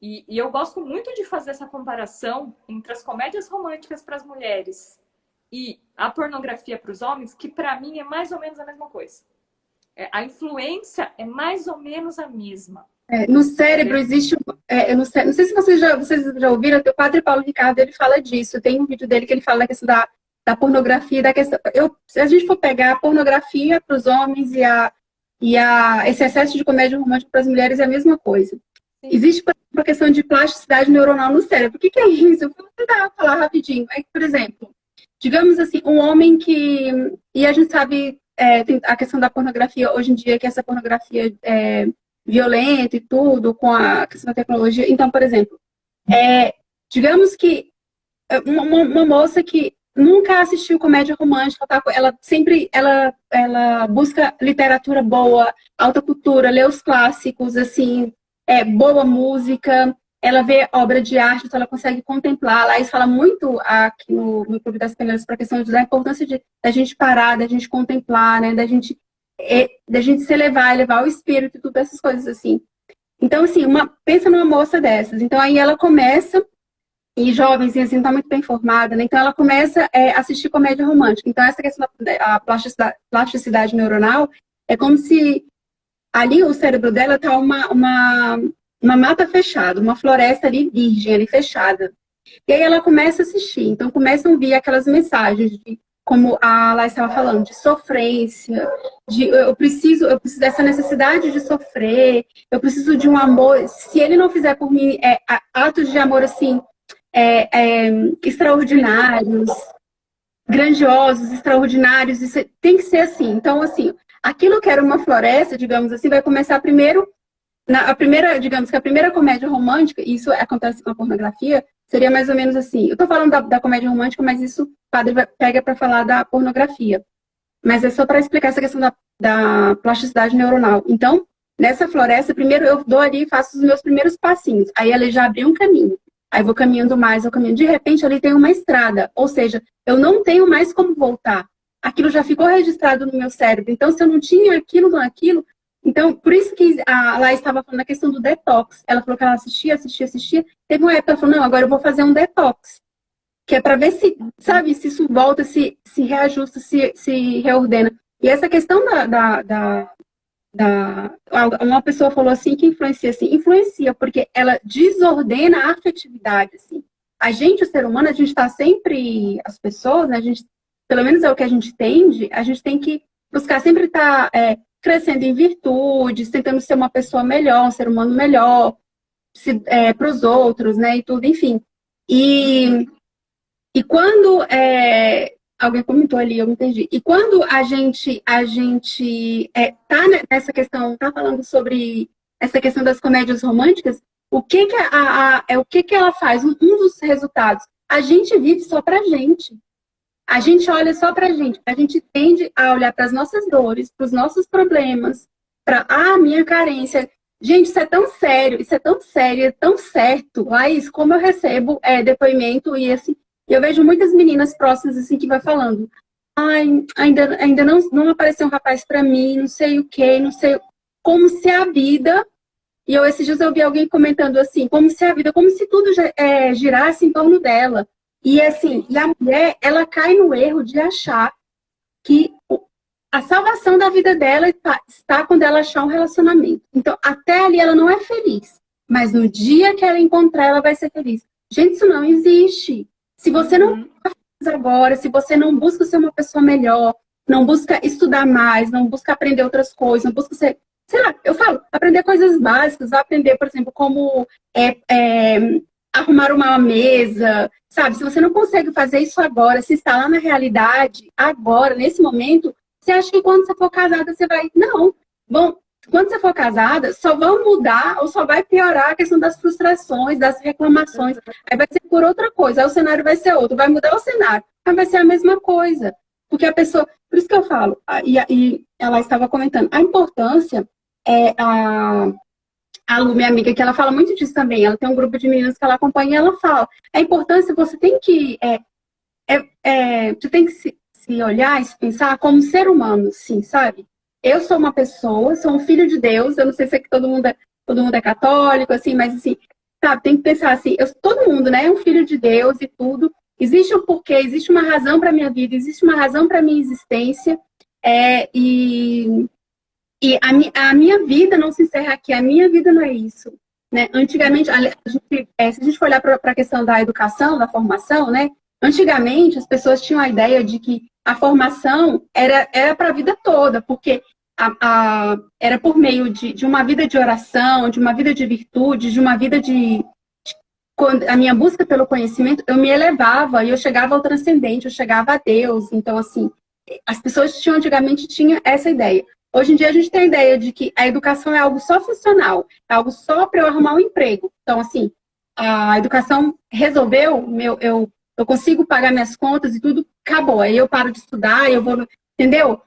E eu gosto muito de fazer essa comparação entre as comédias românticas para as mulheres e a pornografia para os homens, que para mim é mais ou menos a mesma coisa. A influência é mais ou menos a mesma. No cérebro existe, não sei se vocês já ouviram, o padre Paulo Ricardo, ele fala disso, tem um vídeo dele que ele fala da questão da pornografia, da questão, se a gente for pegar a pornografia para os homens esse excesso de comédia romântica para as mulheres é a mesma coisa. Sim. Existe uma questão de plasticidade neuronal no cérebro. O que é isso? Eu vou tentar falar rapidinho. Por exemplo, digamos assim, um homem que... E a gente sabe, tem a questão da pornografia hoje em dia, que essa pornografia violenta e tudo, com a questão da tecnologia. Então, por exemplo, digamos que uma moça que nunca assistiu comédia romântica, tá? Ela sempre, ela busca literatura boa, alta cultura, lê os clássicos, assim, boa música, ela vê obra de arte, então ela consegue contemplar. A Laís fala muito aqui no Clube das Peneiras para a questão da importância da gente parar, da gente contemplar, né? Da gente se elevar o espírito e tudo essas coisas assim. Então, assim, pensa numa moça dessas. Então, aí ela começa, e jovenzinha, assim, não tá muito bem formada, né? Então, ela começa a assistir comédia romântica. Então, essa questão da plasticidade neuronal é como se ali o cérebro dela tá uma mata fechada, uma floresta ali virgem, ali fechada. E aí ela começa a assistir. Então, começam a vir aquelas mensagens de, como a Laís estava falando, de sofrência, eu preciso dessa necessidade de sofrer, eu preciso de um amor. Se ele não fizer por mim atos de amor assim extraordinários, grandiosos, extraordinários, isso tem que ser assim. Então, assim, aquilo que era uma floresta, digamos assim, vai começar primeiro. Digamos que a primeira comédia romântica, isso acontece com a pornografia, seria mais ou menos assim. Eu tô falando da comédia romântica, mas isso o padre pega para falar da pornografia. Mas é só para explicar essa questão da plasticidade neuronal. Então, nessa floresta, primeiro eu dou ali e faço os meus primeiros passinhos. Aí ela já abriu um caminho. Aí vou caminhando mais, eu caminho. De repente, ali tem uma estrada. Ou seja, eu não tenho mais como voltar. Aquilo já ficou registrado no meu cérebro. Então, se eu não tinha aquilo, então, por isso que a Laís estava falando a questão do detox. Ela falou que ela assistia. Teve uma época que ela falou, não, agora eu vou fazer um detox. Que é para ver se, sabe, se isso volta, se reajusta, se reordena. E essa questão uma pessoa falou assim que influencia, assim, influencia, porque ela desordena a afetividade, assim. A gente, o ser humano, a gente está sempre, as pessoas, né, a gente, pelo menos é o que a gente tende, a gente tem que buscar sempre estar crescendo em virtudes, tentando ser uma pessoa melhor, um ser humano melhor, para os outros, né, e tudo, enfim. E quando alguém comentou ali, eu me entendi. E quando a gente tá nessa questão, tá falando sobre essa questão das comédias românticas, o que ela faz? Um dos resultados, a gente vive só pra gente. A gente olha só pra gente. A gente tende a olhar para as nossas dores, para os nossos problemas, para minha carência. Gente, isso é tão sério, é tão certo. Laís, como eu recebo depoimento e assim, eu vejo muitas meninas próximas assim que vai falando, ainda não apareceu um rapaz para mim, não sei o que, não sei, como se a vida, e esses dias eu vi alguém comentando assim, como se tudo girasse em torno dela. E assim, e a mulher, ela cai no erro de achar que a salvação da vida dela está quando ela achar um relacionamento. Então, até ali ela não é feliz, mas no dia que ela encontrar, ela vai ser feliz. Gente, isso não existe. Se você não faz agora, se você não busca ser uma pessoa melhor, não busca estudar mais, não busca aprender outras coisas, não busca ser, sei lá, eu falo, aprender coisas básicas, aprender, por exemplo, como arrumar uma mesa, sabe? Se você não consegue fazer isso agora, se instalar na realidade, agora, nesse momento, você acha que quando você for casada, você vai... Não. Bom, quando você for casada, só vão mudar ou só vai piorar a questão das frustrações, das reclamações. Aí vai ser por outra coisa, aí o cenário vai ser outro, vai mudar o cenário, mas vai ser a mesma coisa. Porque a pessoa... Por isso que eu falo, e ela estava comentando, a importância a Lu, minha amiga, que ela fala muito disso também. Ela tem um grupo de meninas que ela acompanha e ela fala. A importância, você tem que se olhar e se pensar como ser humano, sim, sabe? Eu sou uma pessoa, sou um filho de Deus. Eu não sei se todo mundo é católico, assim, mas assim, sabe? Tem que pensar assim, todo mundo, né? É um filho de Deus e tudo. Existe um porquê, existe uma razão para minha vida, existe uma razão para minha existência. E a minha vida não se encerra aqui, a minha vida não é isso. Né? Antigamente, se a gente for olhar para a questão da educação, da formação, né? Antigamente as pessoas tinham a ideia de que a formação era para a vida toda, porque era por meio de uma vida de oração, de uma vida de virtude, de uma vida quando a minha busca pelo conhecimento, eu me elevava e eu chegava ao transcendente, eu chegava a Deus. Então, assim, as pessoas antigamente tinham essa ideia. Hoje em dia a gente tem a ideia de que a educação é algo só funcional, é algo só para eu arrumar um emprego. Então, assim, a educação resolveu eu eu consigo pagar minhas contas e tudo, acabou. Aí eu paro de estudar, eu vou, entendeu?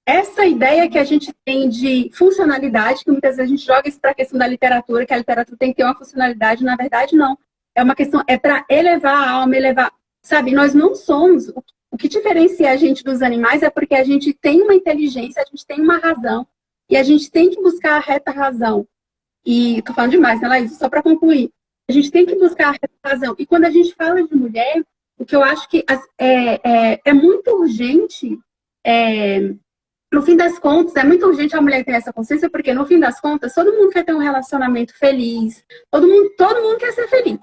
Essa ideia que a gente tem de funcionalidade, que muitas vezes a gente joga isso para a questão da literatura, que a literatura tem que ter uma funcionalidade, na verdade, não. É uma questão, é para elevar a alma, elevar. Sabe, nós não somos. O que diferencia a gente dos animais é porque a gente tem uma inteligência, a gente tem uma razão, e a gente tem que buscar a reta razão. E tô falando demais, né, Laís? Só para concluir. A gente tem que buscar a reta razão. E quando a gente fala de mulher, o que eu acho que é muito urgente. No fim das contas, é muito urgente a mulher ter essa consciência, porque no fim das contas, todo mundo quer ter um relacionamento feliz, todo mundo quer ser feliz.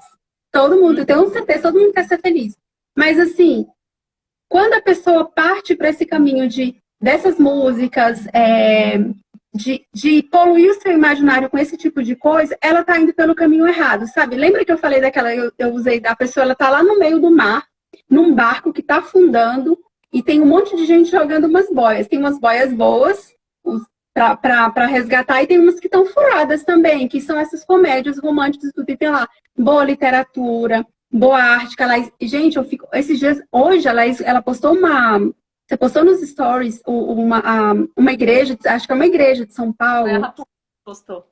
Todo mundo, eu tenho certeza, todo mundo quer ser feliz. Mas assim, quando a pessoa parte para esse caminho dessas músicas, de poluir o seu imaginário com esse tipo de coisa, ela tá indo pelo caminho errado, sabe? Lembra que eu falei daquela, eu usei da pessoa, ela tá lá no meio do mar, num barco que tá afundando, e tem um monte de gente jogando umas boias. Tem umas boias boas para resgatar, e tem umas que estão furadas também, que são essas comédias românticas, tudo, e tem lá boa literatura, boa arte. Gente, eu fico. Esses dias, hoje, ela postou uma. Você postou nos stories uma igreja, acho que é uma igreja de São Paulo. Postou.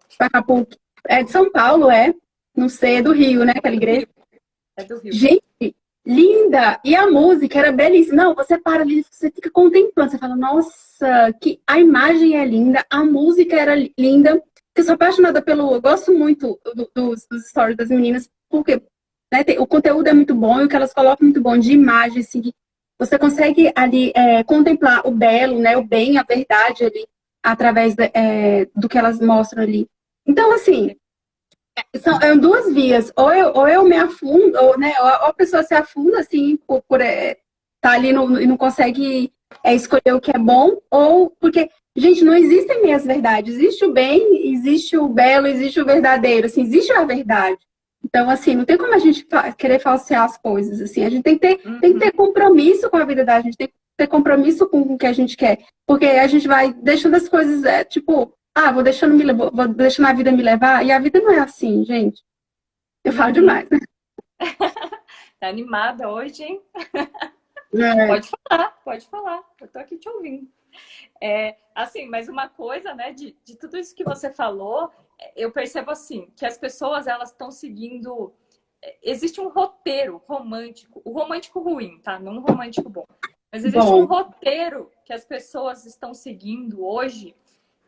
É de São Paulo, é? Não sei, é do Rio, né? Aquela igreja. É do Rio. Gente, linda! E a música era belíssima. Não, você para ali, você fica contemplando. Você fala, nossa, que a imagem é linda, a música era linda. Eu sou apaixonada eu gosto muito dos stories das meninas, porque né, o conteúdo é muito bom e o que elas colocam é muito bom de imagem, assim, você consegue ali contemplar o belo, né, o bem, a verdade ali, através do que elas mostram ali. Então, assim, são duas vias. Ou eu me afundo, ou, né, ou a pessoa se afunda, assim, por tá ali e não consegue escolher o que é bom, ou porque, gente, não existem meias verdades. Existe o bem, existe o belo, existe o verdadeiro, assim, existe a verdade. Então, assim, não tem como a gente querer falsear as coisas, assim. A gente tem que ter compromisso com a vida da gente, tem que ter compromisso com o que a gente quer. Porque a gente vai deixando as coisas, tipo, vou deixando a vida me levar, e a vida não é assim, gente. Eu falo demais. Tá animada hoje, hein? Pode falar. Eu tô aqui te ouvindo. Assim, mas uma coisa, né, de tudo isso que você falou, eu percebo assim, que as pessoas, elas estão seguindo... Existe um roteiro romântico, o romântico ruim, tá? Não um romântico bom. Mas existe um roteiro que as pessoas estão seguindo hoje,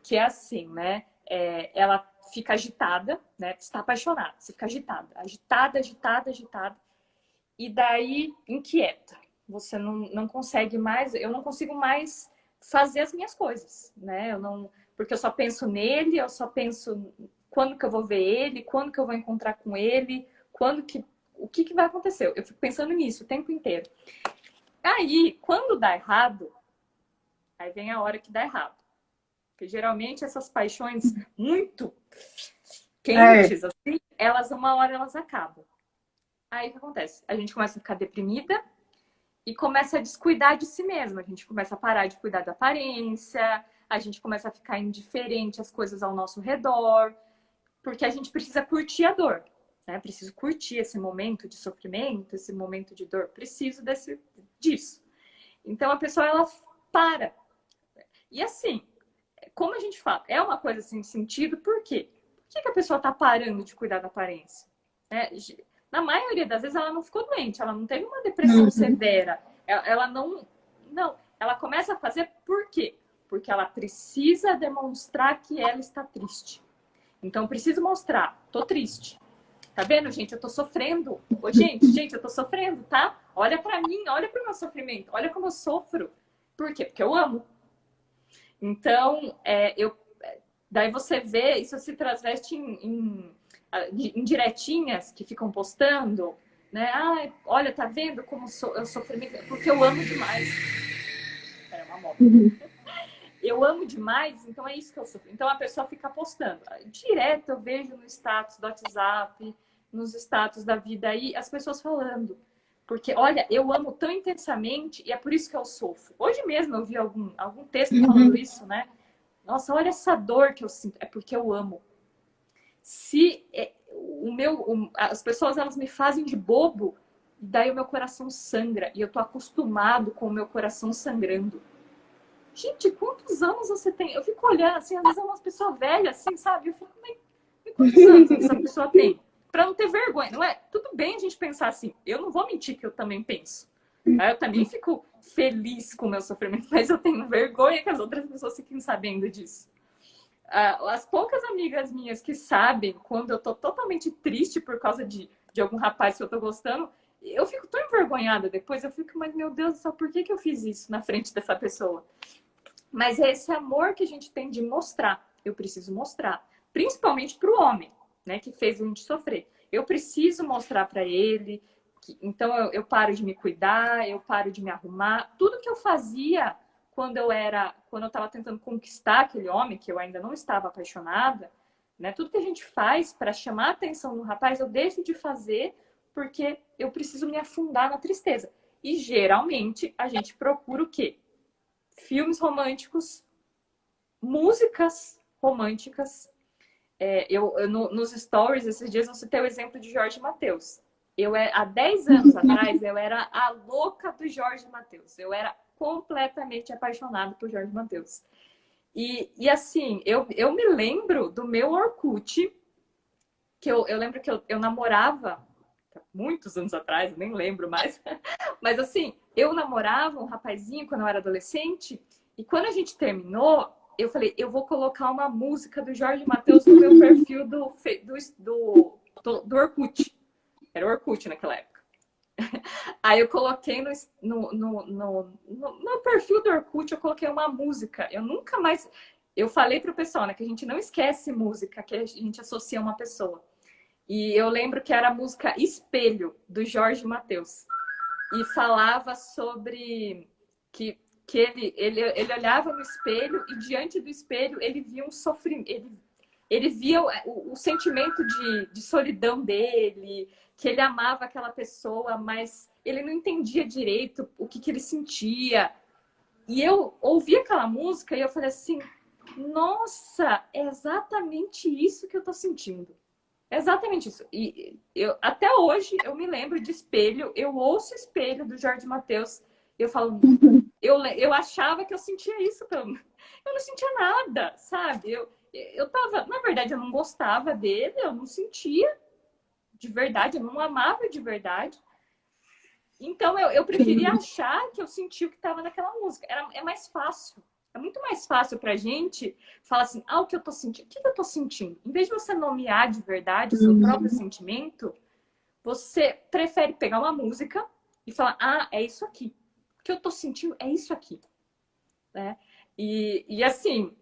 que é assim, né? Ela fica agitada, né? Você está apaixonada, você fica agitada. Agitada. E daí, inquieta. Você não consegue mais... Eu não consigo mais fazer as minhas coisas, né? Porque eu só penso nele, eu só penso quando que eu vou ver ele, quando que eu vou encontrar com ele, o que vai acontecer. Eu fico pensando nisso o tempo inteiro. Aí, quando dá errado, aí vem a hora que dá errado. Porque geralmente essas paixões muito quentes, assim, uma hora elas acabam. Aí o que acontece? A gente começa a ficar deprimida e começa a descuidar de si mesma. A gente começa a parar de cuidar da aparência, a gente começa a ficar indiferente às coisas ao nosso redor, porque a gente precisa curtir a dor, né? Preciso curtir esse momento de sofrimento, esse momento de dor. Preciso disso. Então a pessoa, ela para. E assim, como a gente fala, é uma coisa sem sentido, por quê? Por que a pessoa está parando de cuidar da aparência? Na maioria das vezes ela não ficou doente, ela não teve uma depressão severa. Ela não. Ela começa a fazer por quê? Porque ela precisa demonstrar que ela está triste. Então, eu preciso mostrar, tô triste. Tá vendo, gente? Eu tô sofrendo. Ô, gente, eu tô sofrendo, tá? Olha pra mim, olha pro meu sofrimento, olha como eu sofro. Por quê? Porque eu amo. Então, daí você vê, isso se transveste em diretinhas que ficam postando, né? Olha, tá vendo como eu sofri? Porque eu amo demais. Pera, uma moto. Eu amo demais, então é isso que eu sofro. Então a pessoa fica postando. Direto eu vejo no status do WhatsApp, nos status da vida aí, as pessoas falando. Porque, olha, eu amo tão intensamente e é por isso que eu sofro. Hoje mesmo eu vi algum texto falando isso, né? Nossa, olha essa dor que eu sinto. É porque eu amo. Se as pessoas, elas me fazem de bobo, E daí o meu coração sangra. E eu tô acostumado com o meu coração sangrando. Gente, quantos anos você tem? Eu fico olhando assim, às vezes é uma pessoa velha, assim, sabe? Eu fico, e quantos anos essa pessoa tem? Pra não ter vergonha, não é? Tudo bem a gente pensar assim. Eu não vou mentir que eu também penso. Eu também fico feliz com o meu sofrimento, mas eu tenho vergonha que as outras pessoas fiquem sabendo disso. As poucas amigas minhas que sabem quando eu tô totalmente triste por causa de algum rapaz que eu tô gostando, eu fico tão envergonhada depois. Eu fico, mas meu Deus do céu, por que eu fiz isso na frente dessa pessoa? Mas é esse amor que a gente tem de mostrar. Eu preciso mostrar. Principalmente pro homem, né? Que fez a gente sofrer. Eu preciso mostrar para ele. Então eu paro de me cuidar, eu paro de me arrumar. Tudo que eu fazia quando eu estava tentando conquistar aquele homem, que eu ainda não estava apaixonada, né? Tudo que a gente faz para chamar a atenção do rapaz, eu deixo de fazer porque eu preciso me afundar na tristeza. E geralmente a gente procura o quê? Filmes românticos, músicas românticas. Nos stories, esses dias, eu citei o exemplo de Jorge Mateus. Há 10 anos atrás, eu era a louca do Jorge Mateus. Eu era completamente apaixonada por Jorge Mateus. E assim, eu me lembro do meu Orkut, que eu lembro que eu namorava, muitos anos atrás, eu nem lembro mais, mas assim, eu namorava um rapazinho quando eu era adolescente, e quando a gente terminou, eu falei, eu vou colocar uma música do Jorge Mateus no meu perfil do Orkut. Era o Orkut naquela época. Aí eu coloquei no perfil do Orkut, eu coloquei uma música. Eu nunca mais... Eu falei pro pessoal, né, que a gente não esquece música, que a gente associa a uma pessoa. E eu lembro que era a música Espelho, do Jorge Mateus. E falava sobre que ele olhava no espelho e diante do espelho ele via um sofrimento. Ele via o sentimento de solidão dele, que ele amava aquela pessoa, mas ele não entendia direito o que ele sentia. E eu ouvi aquela música e eu falei assim, nossa, é exatamente isso que eu tô sentindo. É exatamente isso. E até hoje eu me lembro de Espelho, eu ouço Espelho do Jorge Mateus, e eu falo, eu achava que eu sentia isso, eu não sentia nada, sabe? Eu tava, na verdade, eu não gostava dele, eu não sentia de verdade, eu não amava de verdade. Então eu preferia achar que eu sentia o que estava naquela música. É mais fácil. É muito mais fácil pra gente falar assim, o que eu tô sentindo? O que eu tô sentindo? Em vez de você nomear de verdade o seu próprio sentimento, você prefere pegar uma música e falar, é isso aqui. O que eu tô sentindo é isso aqui. Né? E assim,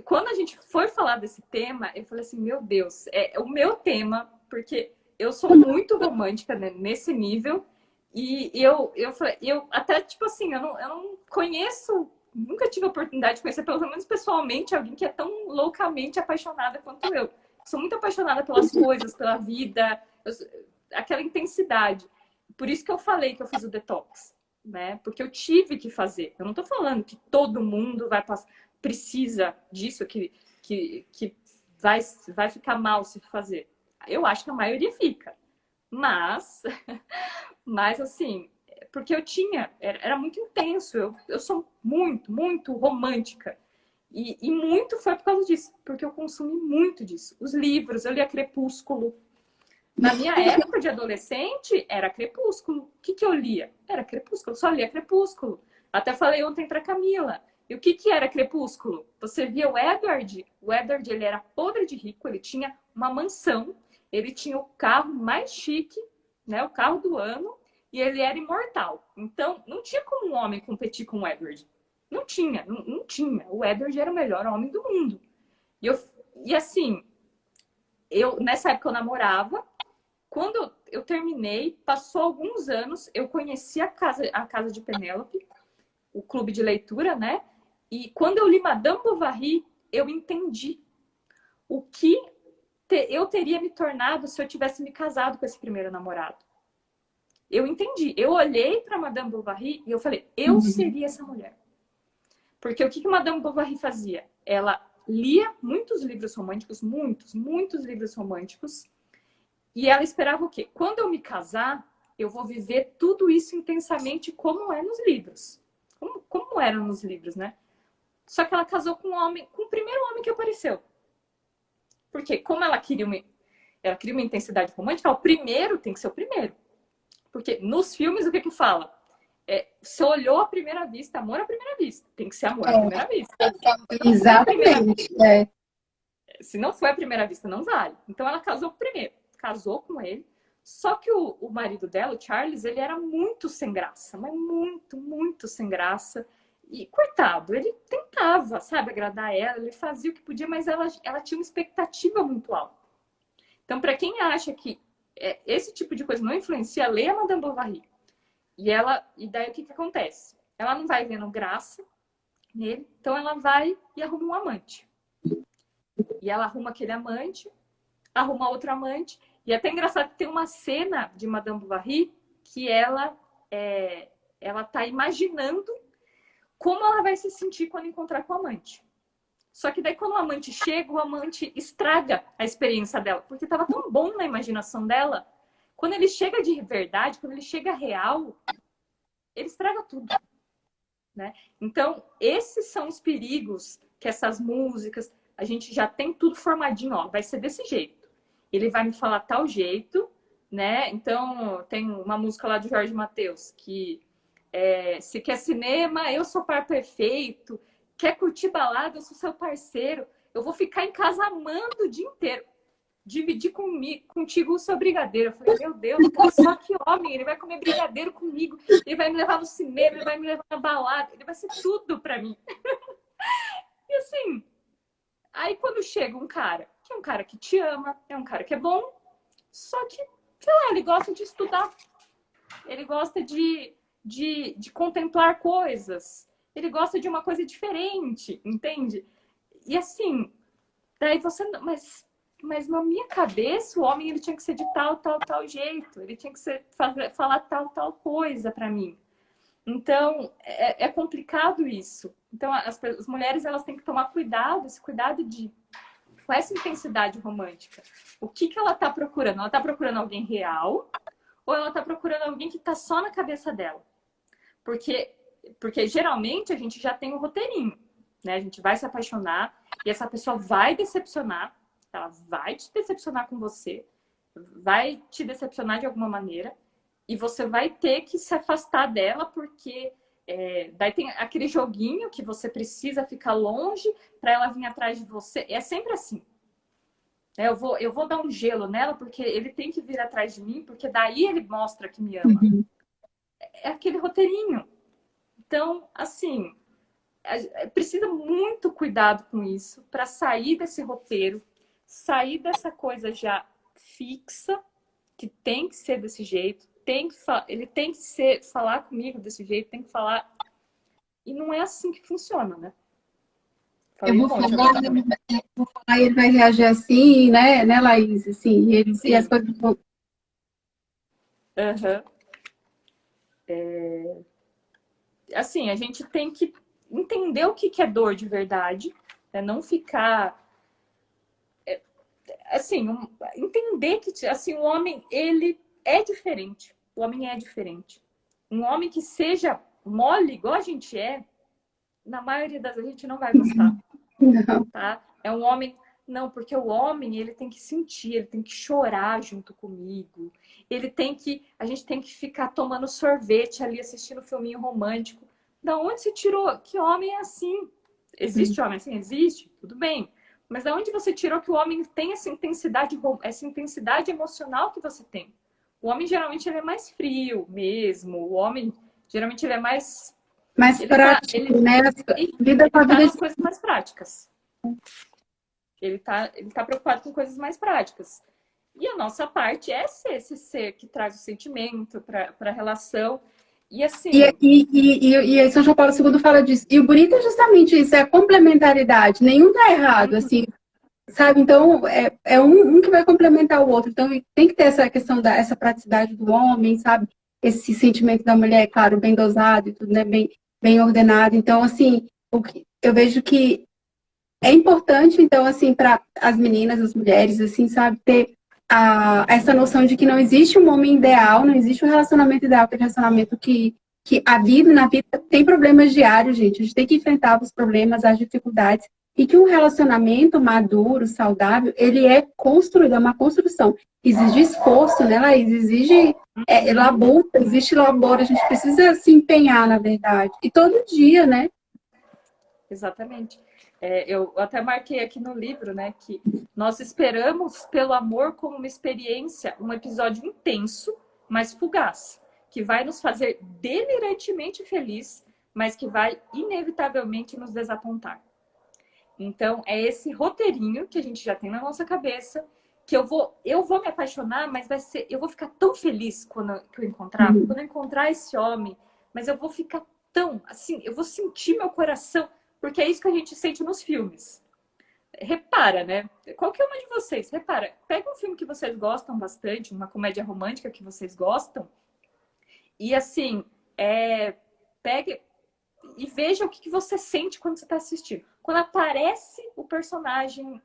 quando a gente foi falar desse tema, eu falei assim, meu Deus, é o meu tema, porque eu sou muito romântica, né, nesse nível. E eu até, tipo assim, eu não conheço, nunca tive a oportunidade de conhecer, pelo menos pessoalmente, alguém que é tão loucamente apaixonada quanto eu. Sou muito apaixonada pelas coisas, pela vida, aquela intensidade. Por isso que eu falei que eu fiz o detox, né? Porque eu tive que fazer. Eu não tô falando que todo mundo precisa disso, que vai ficar mal se fazer. Eu acho que a maioria fica. Mas assim, porque era muito intenso. Eu sou muito, muito romântica. E muito foi por causa disso, porque eu consumi muito disso. Os livros, eu lia Crepúsculo. Na minha época de adolescente, era Crepúsculo. O que eu lia? Era Crepúsculo, eu só lia Crepúsculo. Até falei ontem pra Camila. E o que era Crepúsculo? Você via o Edward? O Edward, ele era podre de rico, ele tinha uma mansão, ele tinha o carro mais chique, né, o carro do ano, e ele era imortal. Então, não tinha como um homem competir com o Edward. Não tinha, não tinha. O Edward era o melhor homem do mundo. E assim, nessa época eu namorava. Quando eu terminei, passou alguns anos, eu conheci a Casa de Penélope, o clube de leitura, né? E quando eu li Madame Bovary, eu entendi o que eu teria me tornado se eu tivesse me casado com esse primeiro namorado. Eu entendi. Eu olhei para Madame Bovary e eu falei, eu seria essa mulher. Porque o que Madame Bovary fazia? Ela lia muitos livros românticos, muitos livros românticos, E ela esperava o quê? Quando eu me casar, eu vou viver tudo isso intensamente como é nos livros. Como eram nos livros, né? Só que ela casou com um homem, com o primeiro homem que apareceu. Porque como ela queria uma intensidade romântica, o primeiro tem que ser o primeiro. Porque nos filmes, o que que fala? Se olhou à primeira vista, amor à primeira vista. Tem que ser amor à primeira vista. Exatamente. Se não foi à primeira vista, não vale. Então ela casou primeiro. Casou com ele. Só que o marido dela, o Charles, ele era muito sem graça. Mas muito, muito sem graça. E, coitado, ele tentava, sabe, agradar ela. Ele fazia o que podia, mas ela tinha uma expectativa muito alta. Então, para quem acha que esse tipo de coisa não influencia, leia Madame Bovary. E daí o que acontece? Ela não vai vendo graça nele, então ela vai e arruma um amante. E ela arruma aquele amante, arruma outro amante. E é até engraçado que tem uma cena de Madame Bovary que ela tá imaginando como ela vai se sentir quando encontrar com o amante. Só que daí quando o amante chega, o amante estraga a experiência dela, porque estava tão bom na imaginação dela. Quando ele chega de verdade, quando ele chega real, ele estraga tudo, né? Então, esses são os perigos que essas músicas, a gente já tem tudo formadinho, ó, vai ser desse jeito. Ele vai me falar tal jeito, né? Então, tem uma música lá do Jorge Mateus, que se quer cinema, eu sou par perfeito. Quer curtir balada, eu sou seu parceiro. Eu vou ficar em casa amando o dia inteiro. Dividir contigo o seu brigadeiro. Eu falei, meu Deus, só que homem, ele vai comer brigadeiro comigo, ele vai me levar no cinema, ele vai me levar na balada, ele vai ser tudo pra mim. E assim, aí quando chega um cara, que é um cara que te ama, é um cara que é bom, só que, sei lá, ele gosta de estudar, ele gosta de contemplar coisas, ele gosta de uma coisa diferente, entende? E assim, daí você... Mas na minha cabeça, o homem ele tinha que ser de tal jeito. Ele tinha que falar tal coisa para mim. Então, é complicado isso. Então, as mulheres elas têm que tomar cuidado, esse cuidado com essa intensidade romântica. O que ela está procurando? Ela está procurando alguém real ou ela está procurando alguém que está só na cabeça dela? Porque geralmente a gente já tem um roteirinho, né? A gente vai se apaixonar e essa pessoa vai decepcionar. Ela vai te decepcionar com você, vai te decepcionar de alguma maneira, e você vai ter que se afastar dela, porque daí tem aquele joguinho que você precisa ficar longe para ela vir atrás de você. É sempre assim. Eu vou dar um gelo nela, porque ele tem que vir atrás de mim, porque daí ele mostra que me ama. Uhum. É aquele roteirinho. Então, assim, precisa muito cuidado com isso para sair desse roteiro, sair dessa coisa já fixa, que tem que ser desse jeito, ele tem que falar comigo desse jeito, tem que falar. E não é assim que funciona, né? Eu vou falar e ele vai reagir assim, né, Laís? Assim, e as coisas vão... Uhum. Assim, a gente tem que entender o que é dor de verdade, né? Não ficar... Assim, entender que assim, o homem, ele é diferente. O homem é diferente. Um homem que seja mole, igual a gente na maioria das vezes a gente não vai gostar. Não. Tá? É um homem... Não, porque o homem, ele tem que sentir, ele tem que chorar junto comigo. A gente tem que ficar tomando sorvete ali, assistindo um filminho romântico. Da onde você tirou? Que homem é assim? Existe homem assim? Existe, tudo bem. Mas da onde você tirou que o homem tem essa intensidade emocional que você tem? O homem, geralmente, ele é mais frio mesmo. O homem, geralmente, ele é mais prático, né? Vida com a vida nas coisas mais práticas. Ele tá preocupado com coisas mais práticas. E a nossa parte é ser esse ser que traz o sentimento para a relação. E assim... E São João Paulo II fala disso. E o bonito é justamente isso, é a complementaridade. Nenhum tá errado, assim, sabe? Então, é um que vai complementar o outro. Então, tem que ter essa questão essa praticidade do homem, sabe? Esse sentimento da mulher, claro, bem dosado e tudo, né? Bem ordenado. Então, assim, eu vejo que é importante, então, assim, para as meninas, as mulheres, assim, sabe? Ter essa noção de que não existe um homem ideal, não existe um relacionamento ideal, aquele relacionamento que a vida, na vida, tem problemas diários, gente. A gente tem que enfrentar os problemas, as dificuldades. E que um relacionamento maduro, saudável, ele é construído, é uma construção. Exige esforço, né, Laís? Exige labuta, existe labor. A gente precisa se empenhar, na verdade. E todo dia, né? Exatamente. Eu até marquei aqui no livro, né, que nós esperamos pelo amor como uma experiência, um episódio intenso, mas fugaz, que vai nos fazer delirantemente feliz, mas que vai inevitavelmente nos desapontar. Então, é esse roteirinho que a gente já tem na nossa cabeça, que eu vou me apaixonar, mas eu vou ficar tão feliz quando eu encontrar esse homem, mas eu vou ficar tão, assim, eu vou sentir meu coração, porque é isso que a gente sente nos filmes. Repara, né? Qualquer uma de vocês, repara, pega um filme que vocês gostam bastante, uma comédia romântica que vocês gostam, e assim, pegue e veja o que você sente quando você está assistindo. Quando aparece o personagem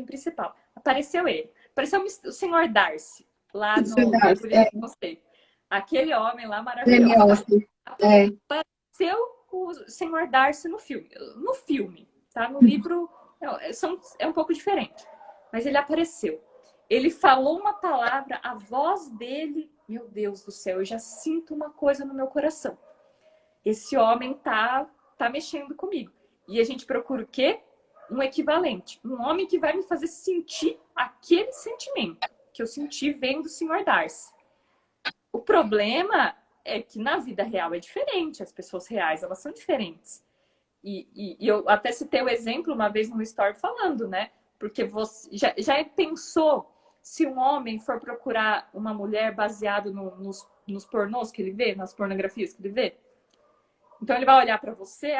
principal, apareceu ele. Apareceu o Senhor Darcy, lá no Mergulho com você. Aquele homem lá maravilhoso. Apareceu o Senhor Darcy no filme. No filme, tá? No livro é um pouco diferente. Mas ele apareceu. Ele falou uma palavra, a voz dele, meu Deus do céu, eu já sinto uma coisa no meu coração. Esse homem tá mexendo comigo. E a gente procura o quê? Um equivalente. Um homem que vai me fazer sentir aquele sentimento que eu senti vendo o Senhor Darcy. O problema é que na vida real é diferente. As pessoas reais, elas são diferentes. E eu até citei o exemplo uma vez no story falando, né? Porque você já pensou se um homem for procurar uma mulher baseado nos pornôs que ele vê, nas pornografias que ele vê? Então ele vai olhar para você,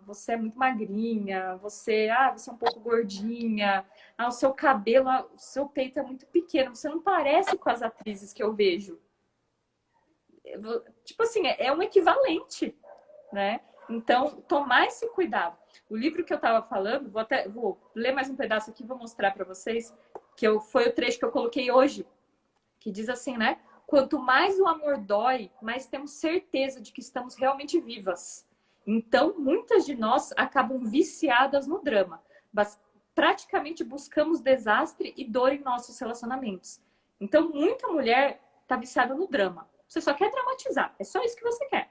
você é muito magrinha, você é um pouco gordinha, o seu cabelo, o seu peito é muito pequeno, você não parece com as atrizes que eu vejo. Tipo assim, é um equivalente, né? Então, tomar esse cuidado. O livro que eu estava falando, vou ler mais um pedaço aqui, vou mostrar para vocês, foi o trecho que eu coloquei hoje, que diz assim, né? Quanto mais o amor dói, mais temos certeza de que estamos realmente vivas. Então, muitas de nós acabam viciadas no drama. Mas praticamente buscamos desastre e dor em nossos relacionamentos. Então, muita mulher está viciada no drama. Você só quer dramatizar. É só isso que você quer.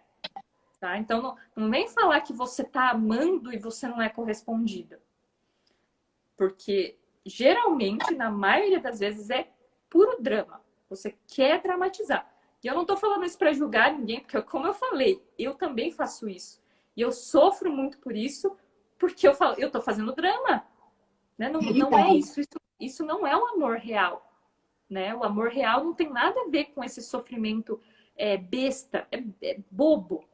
Tá? Então, não vem falar que você está amando e você não é correspondida. Porque, geralmente, na maioria das vezes, é puro drama. Você quer dramatizar. E eu não estou falando isso para julgar ninguém, porque, como eu falei, eu também faço isso. E eu sofro muito por isso, porque eu estou fazendo drama. Né? Não é isso. Isso não é um amor real. Né? O amor real não tem nada a ver com esse sofrimento besta, é bobo.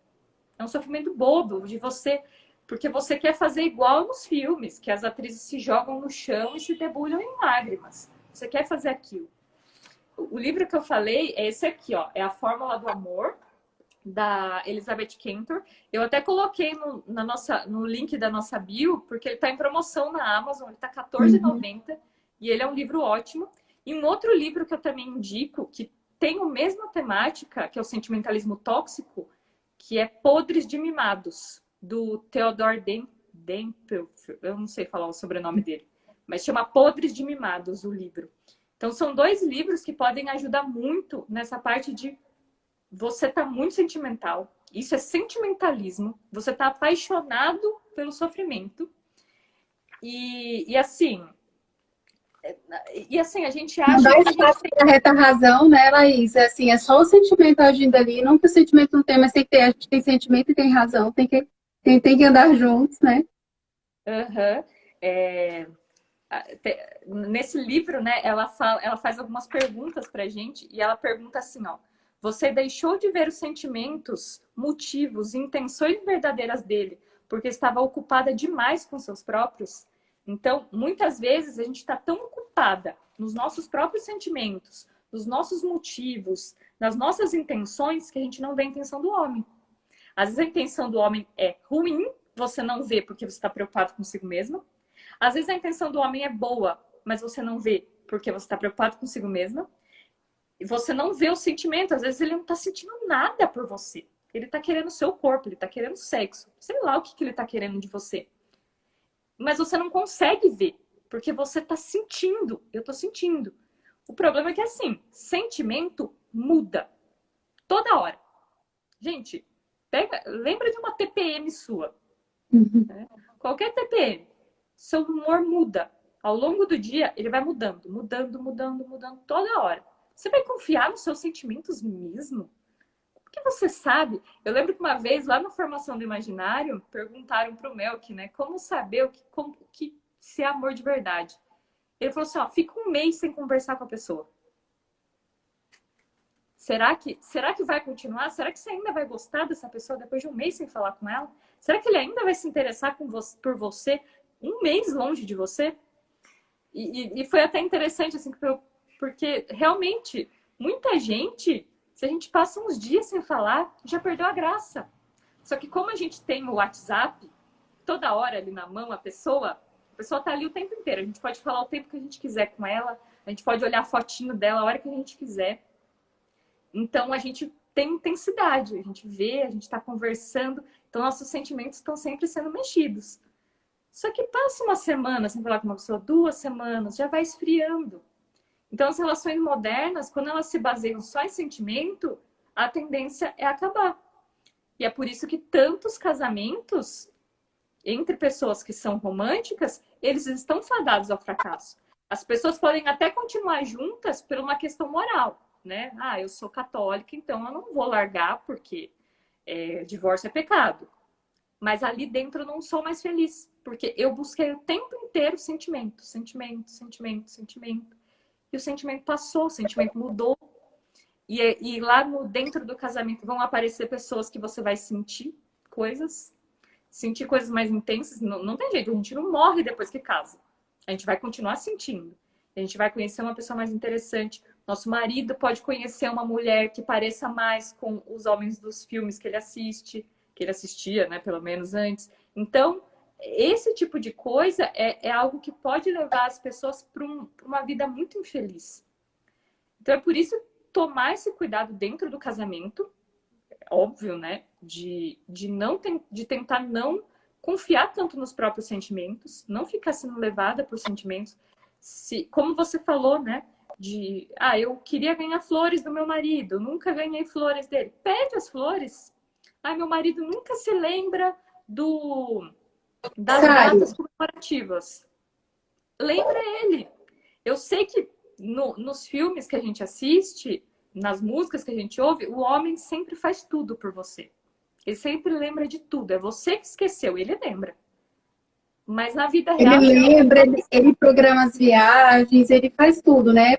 É um sofrimento bobo de você... Porque você quer fazer igual nos filmes, que as atrizes se jogam no chão e se debulham em lágrimas. Você quer fazer aquilo. O livro que eu falei é esse aqui, ó. É A Fórmula do Amor, da Elizabeth Cantor. Eu até coloquei no link da nossa bio, porque ele está em promoção na Amazon, ele está R$14,90. E ele é um livro ótimo. E um outro livro que eu também indico, que tem a mesma temática, que é o sentimentalismo tóxico, que é Podres de Mimados, do Theodor Dempel. Eu não sei falar o sobrenome dele, mas chama Podres de Mimados, o livro. Então, são 2 livros que podem ajudar muito nessa parte de você tá muito sentimental. Isso é sentimentalismo. Você tá apaixonado pelo sofrimento. E assim, a gente acha não dá espaço para a reta razão, né, Laís? Assim, é só o sentimento agindo ali. Não que o sentimento não tem, mas tem que ter. A gente tem sentimento e tem razão. Tem que andar juntos, né? Nesse livro, né, ela faz algumas perguntas pra gente e ela pergunta assim, ó: você deixou de ver os sentimentos, motivos e intenções verdadeiras dele porque estava ocupada demais com seus próprios? Então, muitas vezes a gente está tão ocupada nos nossos próprios sentimentos, nos nossos motivos, nas nossas intenções, que a gente não vê a intenção do homem. Às vezes a intenção do homem é ruim, você não vê porque você está preocupado consigo mesmo. Às vezes a intenção do homem é boa, mas você não vê porque você está preocupado consigo mesma. E você não vê o sentimento. Às vezes ele não está sentindo nada por você. Ele está querendo o seu corpo, ele está querendo sexo. Sei lá o que ele está querendo de você. Mas você não consegue ver, porque você está sentindo. Eu estou sentindo. O problema é que, assim, sentimento muda toda hora. Gente, lembra de uma TPM sua. Né? Qualquer TPM. Seu humor muda. Ao longo do dia, ele vai mudando toda hora. Você vai confiar nos seus sentimentos mesmo? Porque você sabe. Eu lembro que uma vez, lá na formação do imaginário, perguntaram para o Melk, né? Como saber se é amor de verdade. Ele falou assim, ó, fica um mês sem conversar com a pessoa. Será que vai continuar? Será que você ainda vai gostar dessa pessoa depois de um mês sem falar com ela? Será que ele ainda vai se interessar por você um mês longe de você? E foi até interessante, assim, porque realmente, muita gente, se a gente passa uns dias sem falar, já perdeu a graça. Só que como a gente tem o WhatsApp, toda hora ali na mão, a pessoa tá ali o tempo inteiro. A gente pode falar o tempo que a gente quiser com ela, a gente pode olhar a fotinho dela a hora que a gente quiser. Então, a gente tem intensidade, a gente vê, a gente está conversando, então nossos sentimentos estão sempre sendo mexidos. Só que passa uma semana sem falar com uma pessoa, 2 semanas, já vai esfriando. Então, as relações modernas, quando elas se baseiam só em sentimento, a tendência é acabar. E é por isso que tantos casamentos entre pessoas que são românticas, eles estão fadados ao fracasso. As pessoas podem até continuar juntas por uma questão moral, né? Ah, eu sou católica, então eu não vou largar porque divórcio é pecado. Mas ali dentro eu não sou mais feliz, porque eu busquei o tempo inteiro sentimento. E o sentimento passou, o sentimento mudou. E lá dentro do casamento vão aparecer pessoas que você vai sentir coisas mais intensas. Não tem jeito, a gente não morre depois que casa. A gente vai continuar sentindo. A gente vai conhecer uma pessoa mais interessante. Nosso marido pode conhecer uma mulher que pareça mais com os homens dos filmes que ele assiste, que ele assistia, né, pelo menos antes. Então, esse tipo de coisa é algo que pode levar as pessoas para uma vida muito infeliz. Então, é por isso tomar esse cuidado dentro do casamento, óbvio, né, de tentar não confiar tanto nos próprios sentimentos, não ficar sendo levada por sentimentos. Como você falou, né, eu queria ganhar flores do meu marido, nunca ganhei flores dele. Pede as flores. Meu marido nunca se lembra das datas comemorativas. Lembra ele. Eu sei que nos filmes que a gente assiste, nas músicas que a gente ouve, o homem sempre faz tudo por você. Ele sempre lembra de tudo. É você que esqueceu, ele lembra. Mas na vida real... Ele lembra, ele programa as viagens, ele faz tudo, né?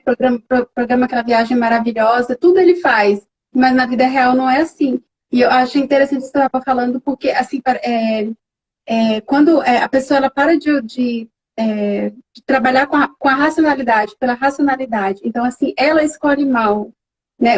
Programa aquela viagem maravilhosa, tudo ele faz. Mas na vida real não é assim. E eu acho interessante o que você estava falando, porque assim, quando a pessoa ela para de trabalhar com a racionalidade, pela racionalidade. Então, assim, ela escolhe mal. Né?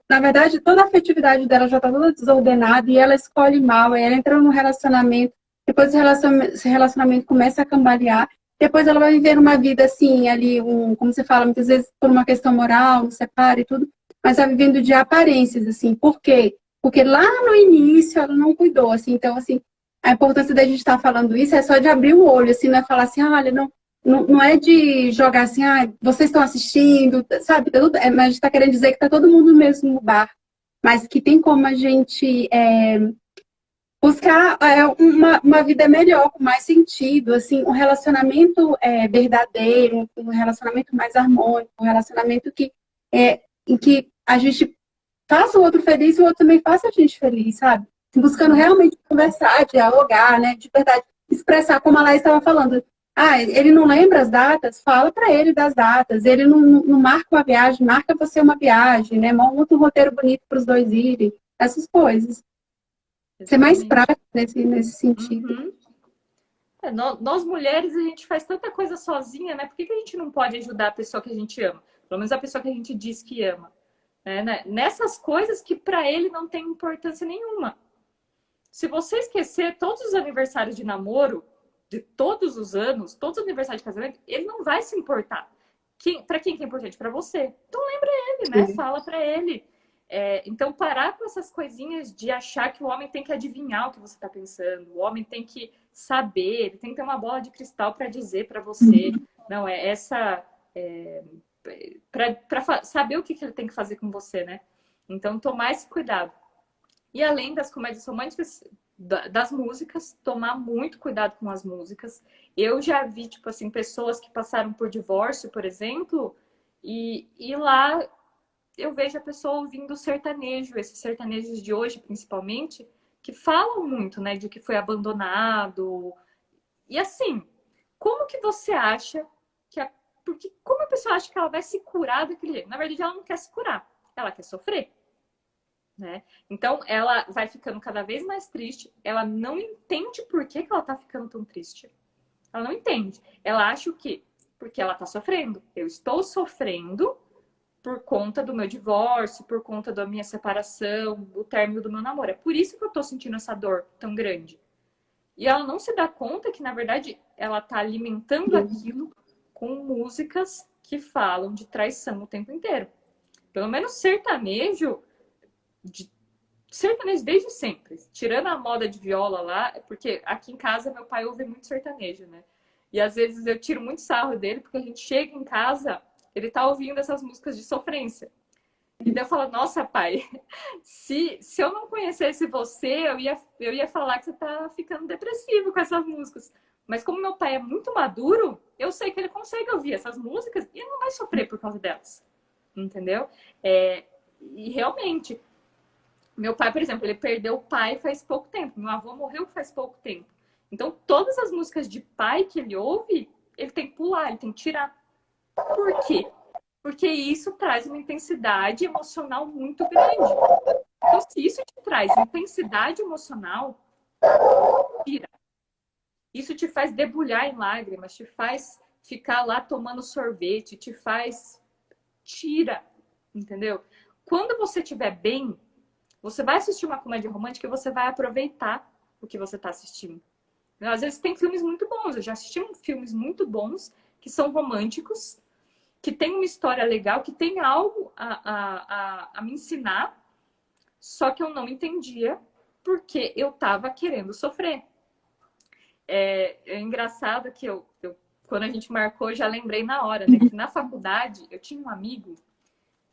Na verdade, toda a afetividade dela já está toda desordenada e ela escolhe mal. Aí ela entra num relacionamento, depois esse relacionamento começa a cambalear. Depois ela vai viver uma vida assim, ali, como você fala, muitas vezes por uma questão moral, não separa e tudo, mas vai vivendo de aparências, assim. Por quê? Porque lá no início ela não cuidou, assim. Então, assim, a importância da gente estar falando isso é só de abrir o olho, assim, não é falar assim, olha, não é de jogar assim, vocês estão assistindo, sabe? Mas a gente está querendo dizer que está todo mundo no mesmo bar. Mas que tem como a gente buscar uma vida melhor, com mais sentido, assim, um relacionamento verdadeiro, um relacionamento mais harmônico, um relacionamento em que a gente faça o outro feliz e o outro também faça a gente feliz, sabe? Buscando realmente conversar, dialogar, né? De verdade, expressar, como a Laís estava falando. Ele não lembra as datas? Fala para ele das datas. Ele não marca uma viagem, marca você uma viagem, né? Monta um roteiro bonito para os dois irem. Essas coisas. Ser mais prático nesse sentido. Uhum. Nós mulheres, a gente faz tanta coisa sozinha, né? Por que a gente não pode ajudar a pessoa que a gente ama? Pelo menos a pessoa que a gente diz que ama. Né? Nessas coisas que para ele não tem importância nenhuma. Se você esquecer todos os aniversários de namoro, de todos os anos, todos os aniversários de casamento, ele não vai se importar. Para quem que é importante? Para você. Então lembra ele, né? Fala para ele. Então parar com essas coisinhas de achar que o homem tem que adivinhar o que você está pensando. O homem tem que saber, ele tem que ter uma bola de cristal para dizer para você. Não, é essa... para saber o que ele tem que fazer com você, né? Então tomar esse cuidado. E além das comédias românticas, das músicas, tomar muito cuidado com as músicas. Eu já vi, tipo assim, pessoas que passaram por divórcio, por exemplo, e lá eu vejo a pessoa ouvindo sertanejo, esses sertanejos de hoje, principalmente, que falam muito, né, de que foi abandonado. E assim, como que você acha que porque como a pessoa acha que ela vai se curar daquele jeito? Na verdade, ela não quer se curar, ela quer sofrer. Né? Então, ela vai ficando cada vez mais triste. Ela não entende por que ela tá ficando tão triste. Ela não entende. Ela acha o quê? Porque ela tá sofrendo. Eu estou sofrendo por conta do meu divórcio, por conta da minha separação, do término do meu namoro. É por isso que eu tô sentindo essa dor tão grande. E ela não se dá conta que, na verdade, ela tá alimentando aquilo com músicas que falam de traição o tempo inteiro. Pelo menos sertanejo... sertanejo desde sempre, tirando a moda de viola lá, porque aqui em casa meu pai ouve muito sertanejo, né? E às vezes eu tiro muito sarro dele, porque a gente chega em casa, ele tá ouvindo essas músicas de sofrência. E daí eu falo, nossa, pai, se eu não conhecesse você, eu ia falar que você tá ficando depressivo com essas músicas. Mas como meu pai é muito maduro, eu sei que ele consegue ouvir essas músicas e ele não vai sofrer por causa delas. Entendeu? E realmente, meu pai, por exemplo, ele perdeu o pai faz pouco tempo. Meu avô morreu faz pouco tempo. Então, todas as músicas de pai que ele ouve, ele tem que pular, ele tem que tirar. Por quê? Porque isso traz uma intensidade emocional muito grande. Então, se isso te traz intensidade emocional, tira. Isso te faz debulhar em lágrimas, te faz ficar lá tomando sorvete, te faz... Tira, entendeu? Quando você estiver bem, você vai assistir uma comédia romântica e você vai aproveitar o que você está assistindo. Às vezes tem filmes muito bons. Eu já assisti filmes muito bons que são românticos, que tem uma história legal, que tem algo a me ensinar, só que eu não entendia porque eu estava querendo sofrer. É engraçado que quando a gente marcou, eu já lembrei na hora, né? Que na faculdade eu tinha um amigo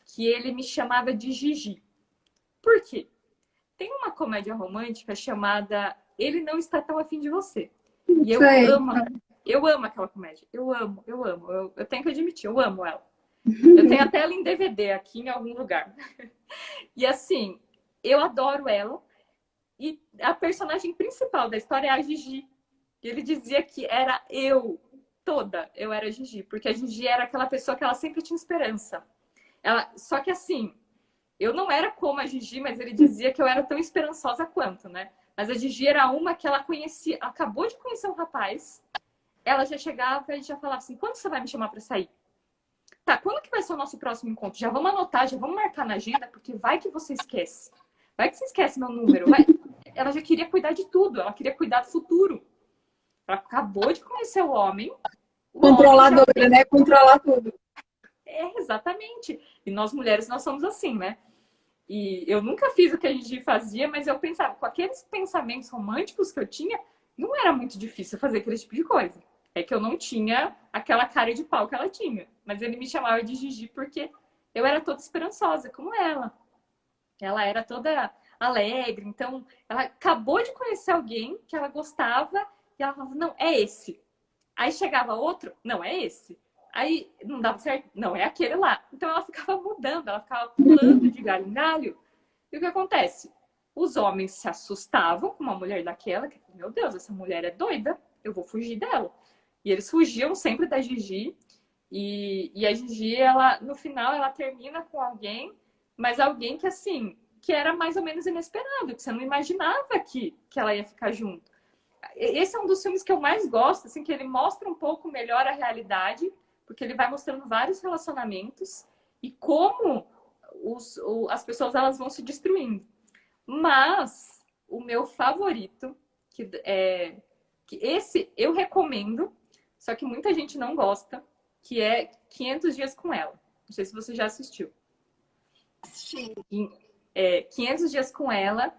que ele me chamava de Gigi. Por quê? Tem uma comédia romântica chamada Ele Não Está Tão Afim de Você. E eu amo aquela comédia. Eu amo. Eu tenho que admitir, eu amo ela. Eu tenho até ela em DVD aqui em algum lugar. E assim, eu adoro ela. E a personagem principal da história é a Gigi. E ele dizia que era eu era a Gigi. Porque a Gigi era aquela pessoa que ela sempre tinha esperança. Só que assim... Eu não era como a Gigi, mas ele dizia que eu era tão esperançosa quanto, né? Mas a Gigi era uma que ela conhecia, acabou de conhecer um rapaz, ela já chegava e já falava assim, quando você vai me chamar para sair? Tá, quando que vai ser o nosso próximo encontro? Já vamos anotar, já vamos marcar na agenda, porque vai que você esquece. Vai que você esquece meu número. Ela já queria cuidar de tudo, ela queria cuidar do futuro. Ela acabou de conhecer o homem. Controladora, né? Controlar tudo. Exatamente. E nós mulheres, nós somos assim, né? E eu nunca fiz o que a Gigi fazia, mas eu pensava, com aqueles pensamentos românticos que eu tinha, não era muito difícil fazer aquele tipo de coisa. É que eu não tinha aquela cara de pau que ela tinha. Mas ele me chamava de Gigi porque eu era toda esperançosa, como ela. Ela era toda alegre. Então, ela acabou de conhecer alguém que ela gostava e ela falava, não, é esse. Aí chegava outro, não, é esse. Aí não dava certo, não, é aquele lá. Então ela ficava mudando, ela ficava pulando de galho em galho. E o que acontece? Os homens se assustavam com uma mulher daquela, que, meu Deus, essa mulher é doida, eu vou fugir dela. E eles fugiam sempre da Gigi. E a Gigi, ela, no final, ela termina com alguém, mas alguém que, assim, que era mais ou menos inesperado, que você não imaginava que ela ia ficar junto. Esse é um dos filmes que eu mais gosto, assim, que ele mostra um pouco melhor a realidade, porque ele vai mostrando vários relacionamentos e como as pessoas elas vão se destruindo. Mas o meu favorito, que esse eu recomendo, só que muita gente não gosta, que é 500 Dias com Ela. Não sei se você já assistiu. Assisti. 500 Dias com Ela.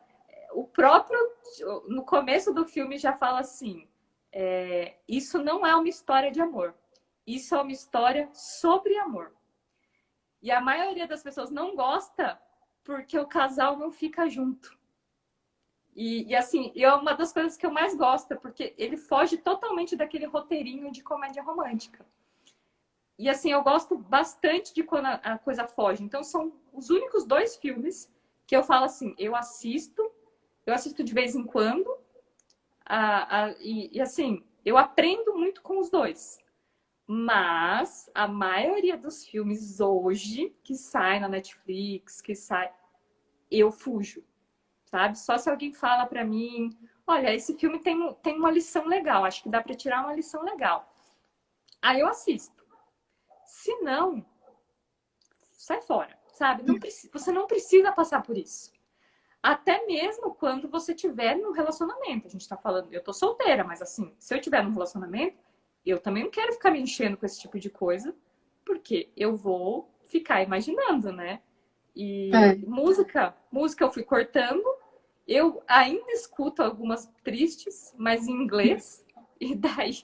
O próprio, no começo do filme já fala assim, isso não é uma história de amor. Isso é uma história sobre amor. E a maioria das pessoas não gosta porque o casal não fica junto. E assim, é uma das coisas que eu mais gosto, porque ele foge totalmente daquele roteirinho de comédia romântica. E assim, eu gosto bastante de quando a coisa foge. Então, são os únicos 2 filmes que eu falo assim, eu assisto de vez em quando, e assim, eu aprendo muito com os 2. Mas a maioria dos filmes hoje, que sai na Netflix, eu fujo, sabe? Só se alguém fala pra mim, olha, esse filme tem uma lição legal, acho que dá pra tirar uma lição legal. Aí eu assisto. Se não, sai fora, sabe? Você não precisa passar por isso. Até mesmo quando você estiver no relacionamento. A gente tá falando, eu tô solteira, mas assim, se eu estiver num relacionamento, eu também não quero ficar me enchendo com esse tipo de coisa, porque eu vou ficar imaginando, né? E música eu fui cortando. Eu ainda escuto algumas tristes, mas em inglês. E daí,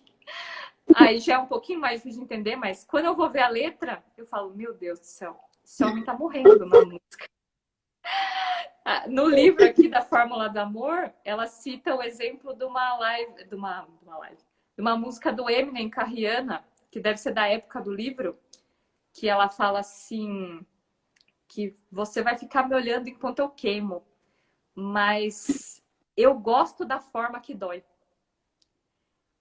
aí já é um pouquinho mais difícil de entender, mas quando eu vou ver a letra, eu falo, meu Deus do céu, esse homem tá morrendo na música. No livro aqui da Fórmula do Amor, ela cita o exemplo de uma música do Eminem com a Rihanna, que deve ser da época do livro, que ela fala assim, que você vai ficar me olhando enquanto eu queimo, mas eu gosto da forma que dói.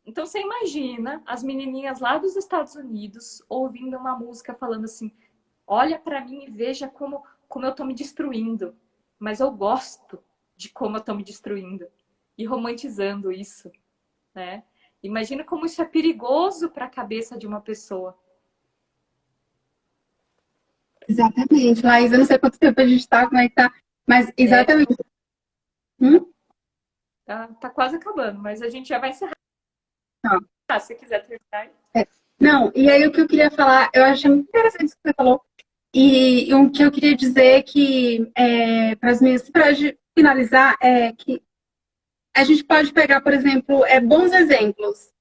Então você imagina as menininhas lá dos Estados Unidos ouvindo uma música falando assim, olha pra mim e veja como eu tô me destruindo. Mas eu gosto de como eu tô me destruindo. E romantizando isso, né? Imagina como isso é perigoso para a cabeça de uma pessoa. Exatamente. Laís, eu não sei quanto tempo a gente tá, como é que tá, mas exatamente. Tá quase acabando, mas a gente já vai encerrar. Tá. Se quiser terminar. Não, e aí o que eu queria falar, eu achei muito interessante isso que você falou, e o que eu queria dizer que, para finalizar, é que a gente pode pegar, por exemplo, bons exemplos,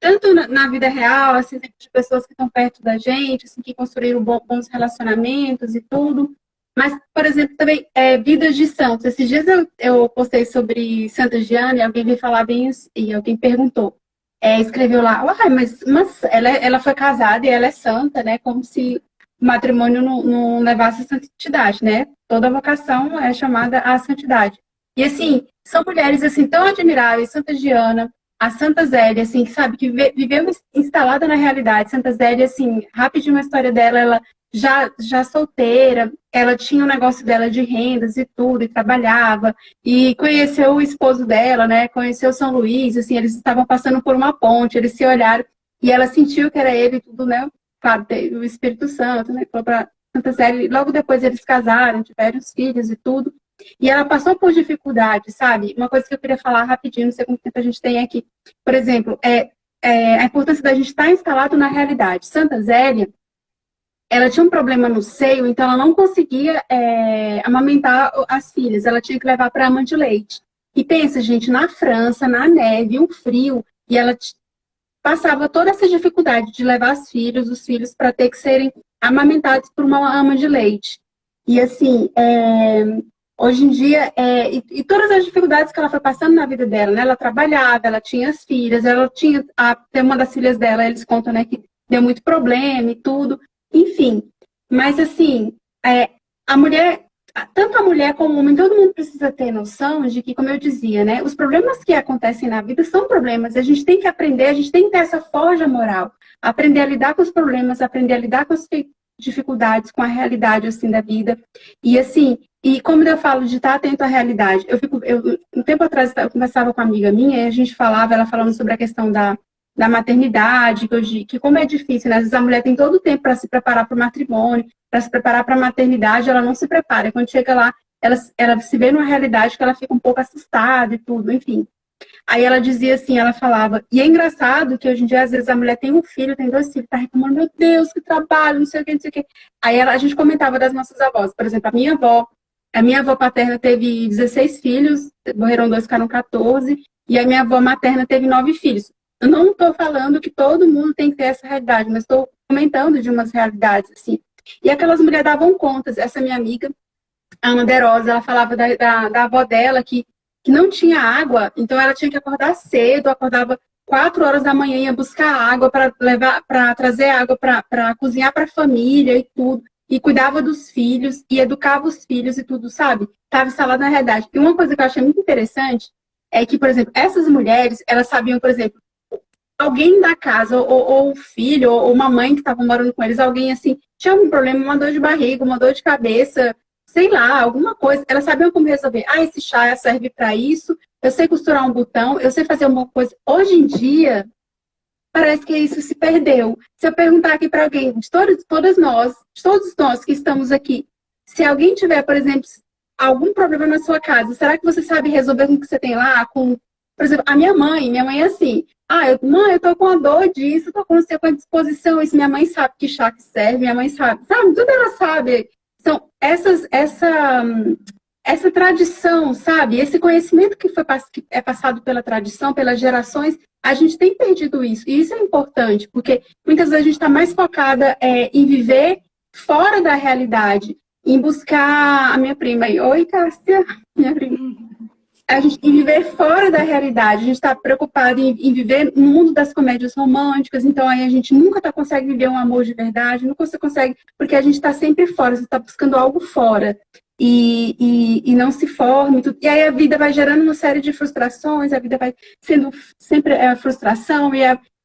tanto na vida real, assim, de pessoas que estão perto da gente, assim, que construíram bons relacionamentos e tudo, mas, por exemplo, também vidas de santos. Esses dias eu postei sobre Santa Giana e alguém veio falar bem isso, e alguém perguntou, escreveu lá, uai, mas ela foi casada e ela é santa, né? Como se o matrimônio não levasse a santidade, né? Toda vocação é chamada à santidade. E assim, são mulheres assim tão admiráveis, Santa Giana, a Santa Zélia, assim, que sabe, que viveu instalada na realidade. Santa Zélia, assim, rapidinho a história dela, ela já solteira, ela tinha um negócio dela de rendas e tudo, e trabalhava, e conheceu o esposo dela, né, conheceu São Luís, assim, eles estavam passando por uma ponte, eles se olharam, e ela sentiu que era ele e tudo, né, claro, o Espírito Santo, né, falou pra Santa Zélia, e logo depois eles casaram, tiveram os filhos e tudo, e ela passou por dificuldade, sabe? Uma coisa que eu queria falar rapidinho, não sei quanto tempo a gente tem aqui. Por exemplo, a importância da gente estar instalado na realidade. Santa Zélia, ela tinha um problema no seio, então ela não conseguia amamentar as filhas. Ela tinha que levar para a ama de leite. E pensa, gente, na França, na neve, um frio, e ela passava toda essa dificuldade de levar os filhos para ter que serem amamentados por uma ama de leite. E assim, hoje em dia, e todas as dificuldades que ela foi passando na vida dela, né? Ela trabalhava, ela tinha as filhas, ela tinha até uma das filhas dela, eles contam, né, que deu muito problema e tudo, enfim. Mas assim, a mulher, tanto a mulher como o homem, todo mundo precisa ter noção de que, como eu dizia, né, os problemas que acontecem na vida são problemas. A gente tem que aprender, a gente tem que ter essa forja moral, aprender a lidar com os problemas, aprender a lidar com as dificuldades, com a realidade assim da vida. E assim, e como eu falo de estar atento à realidade, um tempo atrás eu conversava com uma amiga minha e a gente ela falando sobre a questão da maternidade, que como é difícil, né? Às vezes a mulher tem todo o tempo para se preparar para o matrimônio, para se preparar para a maternidade, ela não se prepara. E quando chega lá, ela se vê numa realidade que ela fica um pouco assustada e tudo, enfim. Aí ela dizia assim, ela falava, e é engraçado que hoje em dia, às vezes, a mulher tem um filho, tem 2 filhos, tá reclamando, meu Deus, que trabalho, não sei o que, não sei o que. Aí a gente comentava das nossas avós, por exemplo, a minha avó paterna teve 16 filhos, morreram 2, ficaram 14, e a minha avó materna teve 9 filhos. Eu não estou falando que todo mundo tem que ter essa realidade, mas estou comentando de umas realidades, assim. E aquelas mulheres davam contas, essa minha amiga, a Ana Derosa, ela falava da avó dela que não tinha água, então ela tinha que acordar cedo, acordava 4 horas da manhã, ia buscar água para levar, para trazer água para cozinhar para a família e tudo, e cuidava dos filhos, e educava os filhos e tudo, sabe? Estava instalada na realidade. E uma coisa que eu achei muito interessante é que, por exemplo, essas mulheres, elas sabiam, por exemplo, alguém da casa, ou o filho, ou uma mãe que estava morando com eles, alguém assim, tinha algum problema, uma dor de barriga, uma dor de cabeça, sei lá, alguma coisa. Elas sabiam como resolver. Ah, esse chá serve para isso, eu sei costurar um botão, eu sei fazer uma coisa. Hoje em dia, parece que isso se perdeu. Se eu perguntar aqui para alguém, todos nós que estamos aqui, se alguém tiver, por exemplo, algum problema na sua casa, será que você sabe resolver com o que você tem lá? Por exemplo, a minha mãe é assim, mãe, eu tô com a dor disso, tô com você com a disposição, isso minha mãe sabe que chá que serve, minha mãe sabe, tudo ela sabe. Então, essa tradição, sabe? Esse conhecimento que é passado pela tradição, pelas gerações, a gente tem perdido isso. E isso é importante, porque muitas vezes a gente está mais focada em viver fora da realidade, em buscar a minha prima aí. Oi, Cássia, minha prima. Em viver fora da realidade, a gente está preocupado em viver no mundo das comédias românticas, então aí a gente nunca consegue viver um amor de verdade, nunca você consegue, porque a gente está sempre fora, você está buscando algo fora e não se forma, e aí a vida vai gerando uma série de frustrações, a vida vai sendo sempre a frustração,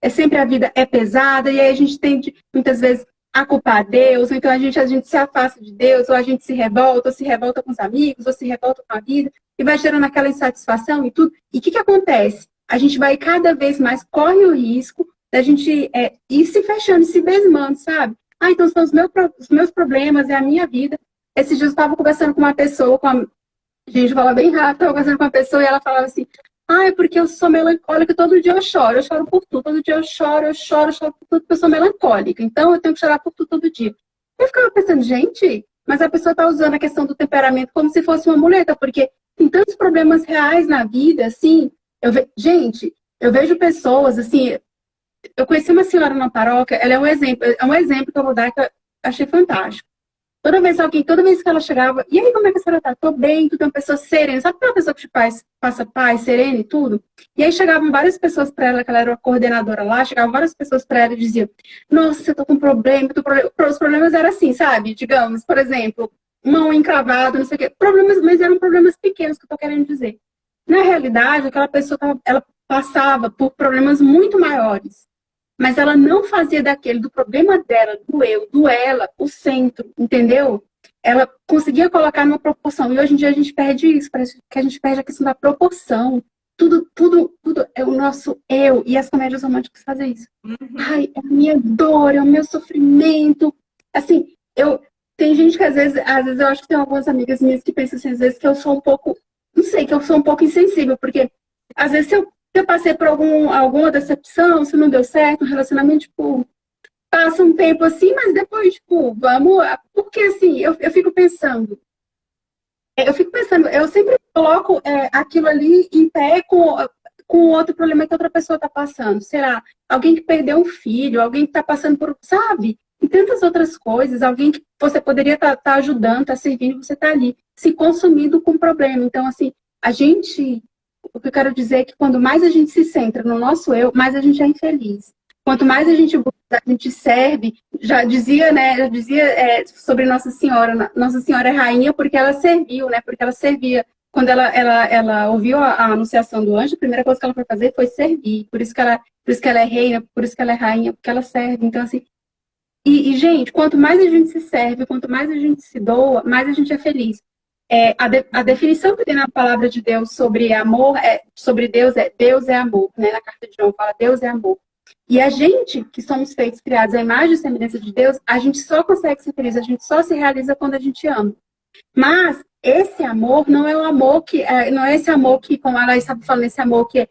sempre a vida é pesada, e aí a gente tende muitas vezes a culpar Deus, ou então a gente se afasta de Deus, ou a gente se revolta, ou se revolta com os amigos, ou se revolta com a vida, e vai gerando aquela insatisfação e tudo. E o que acontece? A gente vai cada vez mais, corre o risco da gente ir se fechando, se besmando, sabe? Então são os meus problemas, é a minha vida. Esses dias eu estava conversando com uma pessoa, a gente fala bem rápido, estava conversando com uma pessoa e ela falava assim, é porque eu sou melancólica, todo dia eu choro por tudo, todo dia eu choro por tudo, porque eu sou melancólica, então eu tenho que chorar por tudo todo dia. Eu ficava pensando, gente, mas a pessoa está usando a questão do temperamento como se fosse uma muleta, porque tem tantos problemas reais na vida, assim, gente, eu vejo pessoas, assim, eu conheci uma senhora na paróquia, ela é um exemplo que eu vou dar que eu achei fantástico. Toda vez que ela chegava, e aí, como é que a senhora tá? Tô bem, tu tem uma pessoa serena, sabe aquela pessoa que te passa paz, serena e tudo? E aí chegavam várias pessoas para ela, que ela era uma coordenadora lá, chegavam várias pessoas para ela e diziam, nossa, eu tô com problema, os problemas eram assim, sabe? Digamos, por exemplo, mão encravada, não sei o quê, problemas, mas eram problemas pequenos que eu tô querendo dizer. Na realidade, aquela pessoa, ela passava por problemas muito maiores. Mas ela não fazia do problema dela, do eu, do ela, o centro, entendeu? Ela conseguia colocar numa proporção. E hoje em dia a gente perde isso, parece que a gente perde a questão da proporção. Tudo é o nosso eu. E as comédias românticas fazem isso. É a minha dor, é o meu sofrimento. Assim, tem gente que às vezes eu acho que tem algumas amigas minhas que pensam assim, às vezes que eu sou um pouco, não sei, que eu sou um pouco insensível, porque às vezes se eu passei por alguma decepção, se não deu certo, um relacionamento, tipo, passa um tempo assim, mas depois, tipo, vamos. Porque assim, eu fico pensando, eu sempre coloco aquilo ali em pé com outro problema que outra pessoa está passando. Será? Alguém que perdeu um filho, alguém que está passando por, sabe? E tantas outras coisas, alguém que você poderia estar ajudando, estar servindo, você está ali, se consumindo com o problema. Então, assim, o que eu quero dizer é que quando mais a gente se centra no nosso eu, mais a gente é infeliz. Quanto mais a gente serve, já dizia sobre Nossa Senhora. Nossa Senhora é rainha porque ela serviu, né? Porque ela servia. Quando ela ouviu a anunciação do anjo, a primeira coisa que ela foi fazer foi servir. Por isso que ela é reina, por isso que ela é rainha, porque ela serve. Então, assim, gente, quanto mais a gente se serve, quanto mais a gente se doa, mais a gente é feliz. A definição que tem na palavra de Deus sobre amor, sobre Deus é amor, né? Na carta de João fala Deus é amor. E a gente, que somos feitos, criados à imagem e semelhança de Deus, a gente só consegue ser feliz, a gente só se realiza quando a gente ama. Mas esse amor não é o amor que não é esse amor que, como a Laís estava falando, esse amor que é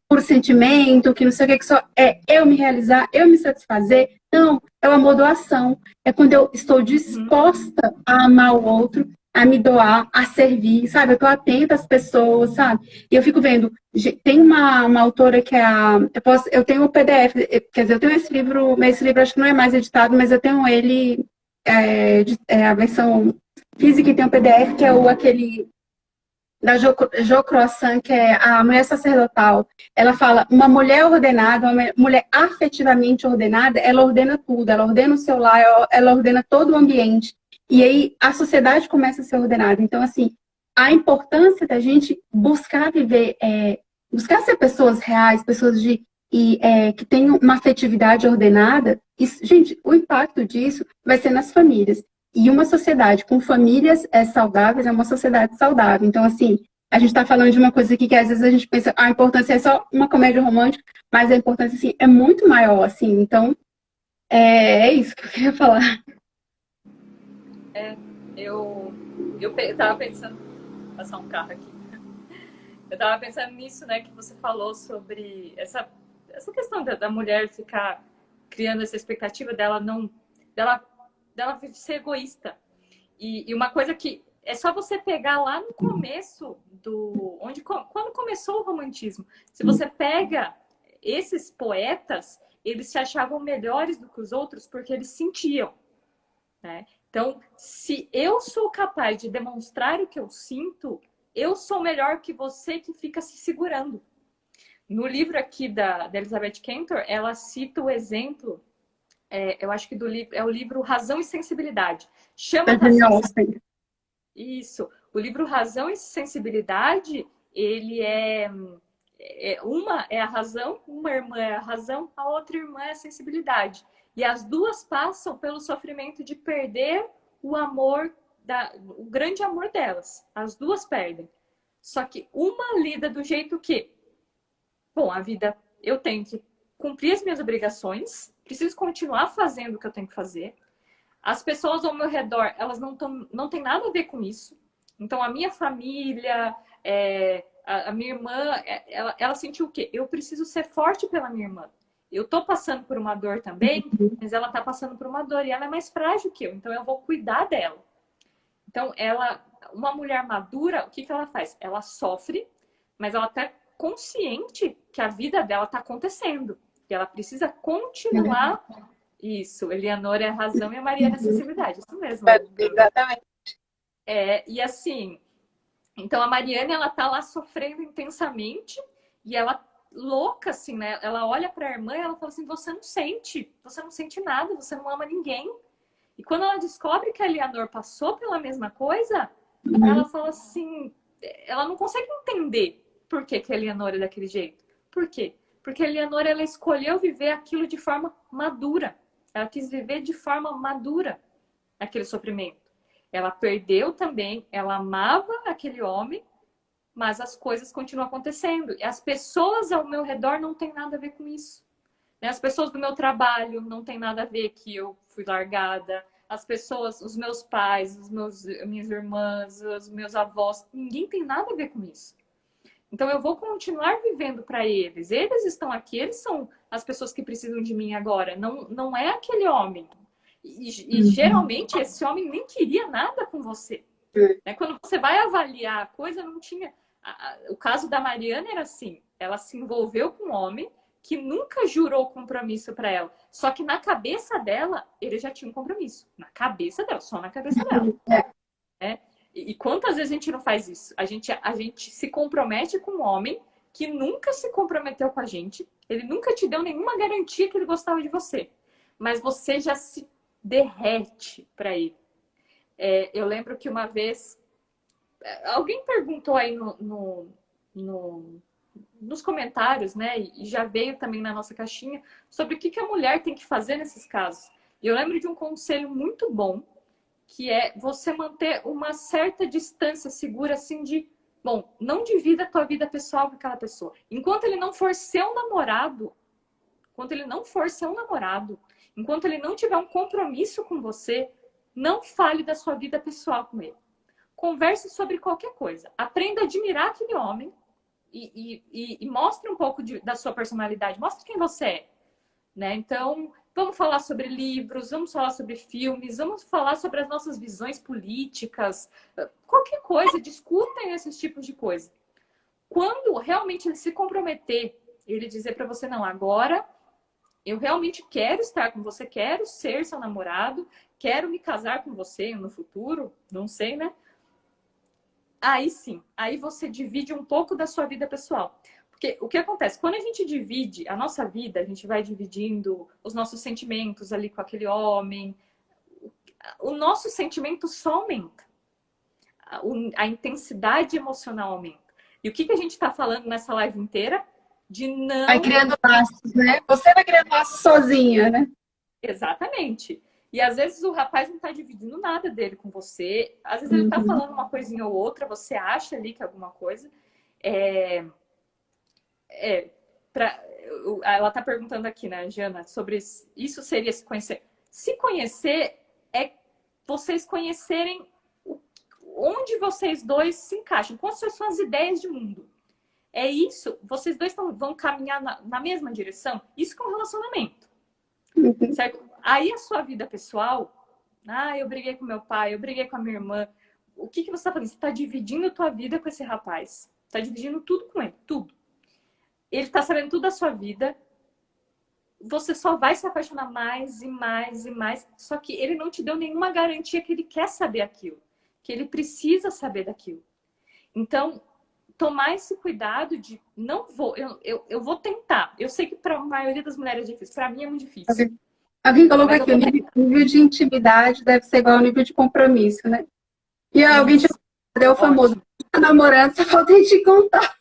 por sentimento, que não sei o que só é eu me realizar, eu me satisfazer. Não, é o amor doação. É quando eu estou disposta a amar o outro, a me doar, a servir, sabe? Eu estou atenta às pessoas, sabe? E eu fico vendo, tem uma autora que é eu tenho o PDF, quer dizer, eu tenho esse livro acho que não é mais editado, mas eu tenho ele, a versão física, e tem um PDF que é aquele da Jo Croissant, que é a mulher sacerdotal. Ela fala, uma mulher ordenada, uma mulher afetivamente ordenada, ela ordena tudo, ela ordena o seu lar, ela ordena todo o ambiente. E aí a sociedade começa a ser ordenada. Então, assim, a importância da gente buscar viver, buscar ser pessoas reais, pessoas que tenham uma afetividade ordenada. E, gente, o impacto disso vai ser nas famílias. E uma sociedade com famílias saudáveis é uma sociedade saudável. Então, assim, a gente está falando de uma coisa aqui que às vezes a gente pensa a importância é só uma comédia romântica, mas a importância, assim, é muito maior, assim. Então, é isso que eu queria falar. Eu tava pensando... Vou passar um carro aqui. Eu tava pensando nisso, né, que você falou sobre essa questão da mulher ficar criando essa expectativa dela ser egoísta. E uma coisa que é só você pegar lá no começo quando começou o romantismo. Se você pega esses poetas, eles se achavam melhores do que os outros porque eles sentiam, né? Então, se eu sou capaz de demonstrar o que eu sinto, eu sou melhor que você que fica se segurando. No livro aqui da Elizabeth Cantor, ela cita o exemplo, eu acho que é o livro Razão e Sensibilidade. Chama Razão e Isso. O livro Razão e Sensibilidade, ele uma é a razão, uma irmã é a razão, a outra irmã é a sensibilidade. E as duas passam pelo sofrimento de perder o amor, o grande amor delas. As duas perdem. Só que uma lida do jeito que, bom, a vida, eu tenho que cumprir as minhas obrigações, preciso continuar fazendo o que eu tenho que fazer. As pessoas ao meu redor, elas não têm nada a ver com isso. Então, a minha família, a minha irmã, ela sentiu o quê? Eu preciso ser forte pela minha irmã. Eu tô passando por uma dor também, mas ela tá passando por uma dor e ela é mais frágil que eu, então eu vou cuidar dela. Então, uma mulher madura, o que ela faz? Ela sofre, mas ela tá consciente que a vida dela tá acontecendo. E ela precisa continuar. Isso, Eleanor é a razão e a Mariana é a sensibilidade. Isso mesmo. Exatamente. E assim, então a Mariana, ela tá lá sofrendo intensamente e ela louca, assim, né? Ela olha para a irmã e ela fala assim, você não sente nada, você não ama ninguém. E quando ela descobre que a Eleanor passou pela mesma coisa, ela fala assim, ela não consegue entender por que a Eleanor é daquele jeito. Por quê? Porque a Eleanor, ela escolheu viver aquilo de forma madura. Ela quis viver de forma madura aquele sofrimento. Ela perdeu também, ela amava aquele homem, mas as coisas continuam acontecendo. E as pessoas ao meu redor não têm nada a ver com isso. As pessoas do meu trabalho não têm nada a ver que eu fui largada. As pessoas, os meus pais, minhas irmãs, os meus avós, ninguém tem nada a ver com isso. Então eu vou continuar vivendo para eles. Eles estão aqui, eles são as pessoas que precisam de mim agora. Não é aquele homem. E geralmente esse homem nem queria nada com você. Quando você vai avaliar a coisa, não tinha... O caso da Mariana era assim. Ela se envolveu com um homem que nunca jurou compromisso para ela. Só que na cabeça dela, ele já tinha um compromisso. Na cabeça dela, só na cabeça dela. E quantas vezes a gente não faz isso? A gente se compromete com um homem que nunca se comprometeu com a gente. Ele nunca te deu nenhuma garantia que ele gostava de você. Mas você já se derrete para ele. Eu lembro que uma vez... Alguém perguntou aí nos comentários, né? E já veio também na nossa caixinha, sobre o que a mulher tem que fazer nesses casos. E eu lembro de um conselho muito bom, que é você manter uma certa distância segura, assim, bom, não divida a tua vida pessoal com aquela pessoa. Enquanto ele não for seu namorado, enquanto ele não tiver um compromisso com você, não fale da sua vida pessoal com ele. converse sobre qualquer coisa. Aprenda a admirar aquele homem e mostre um pouco da sua personalidade. Mostre quem você é, né? Então, vamos falar sobre livros, vamos falar sobre filmes, vamos falar sobre as nossas visões políticas, qualquer coisa, discutem esses tipos de coisa. Quando realmente ele se comprometer, ele dizer para você, não, agora eu realmente quero estar com você, quero ser seu namorado, quero me casar com você no futuro, não sei, né? Aí sim, aí você divide um pouco da sua vida pessoal. Porque o que acontece? Quando a gente divide a nossa vida, a gente vai dividindo os nossos sentimentos ali com aquele homem, o nosso sentimento só aumenta. A intensidade emocional aumenta. E o que a gente está falando nessa live inteira? De não... Vai criando laços, né? Você vai criando laços sozinha, né? Exatamente. E às vezes o rapaz não está dividindo nada dele com você. Às vezes ele está falando uma coisinha ou outra, você acha ali que é alguma coisa. Ela está perguntando aqui, né, Jana, sobre isso seria se conhecer. Se conhecer é vocês conhecerem onde vocês dois se encaixam, quais são as ideias de mundo. É isso, vocês dois vão caminhar na mesma direção. Isso que é um relacionamento. Certo? Aí a sua vida pessoal, eu briguei com meu pai, eu briguei com a minha irmã. O que você está fazendo? Você está dividindo a tua vida com esse rapaz. Está dividindo tudo com ele, tudo. Ele está sabendo tudo da sua vida. Você só vai se apaixonar mais e mais e mais. Só que ele não te deu nenhuma garantia que ele quer saber aquilo. Que ele precisa saber daquilo. Então, tomar esse cuidado de não vou, eu vou tentar. Eu sei que para a maioria das mulheres é difícil. Para mim é muito difícil. Alguém colocou aqui, o nível de intimidade deve ser igual ao nível de compromisso, né? E alguém te deu o famoso, tá namorando, só falta te contar.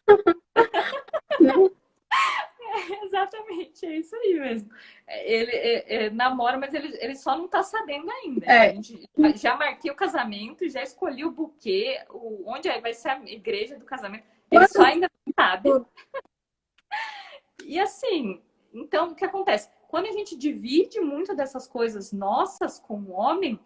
Exatamente, é isso aí mesmo. Ele namora, mas ele só não tá sabendo ainda. É. A gente já marquei o casamento, já escolhi o buquê, onde vai ser a igreja do casamento. Ele só ainda não sabe. E assim, então, o que acontece? Quando a gente divide muito dessas coisas nossas com o homem,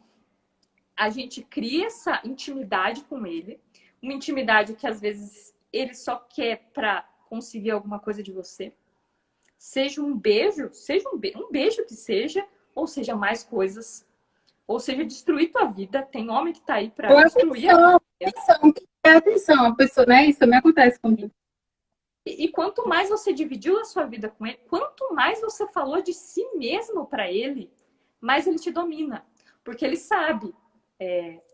a gente cria essa intimidade com ele. Uma intimidade que, às vezes, ele só quer para conseguir alguma coisa de você. Seja um beijo que seja, ou seja mais coisas, ou seja destruir tua vida. Tem homem que tá aí para destruir a vida. Atenção, a pessoa, né? Isso me acontece comigo. E quanto mais você dividiu a sua vida com ele, quanto mais você falou de si mesmo para ele, mais ele te domina. Porque ele sabe,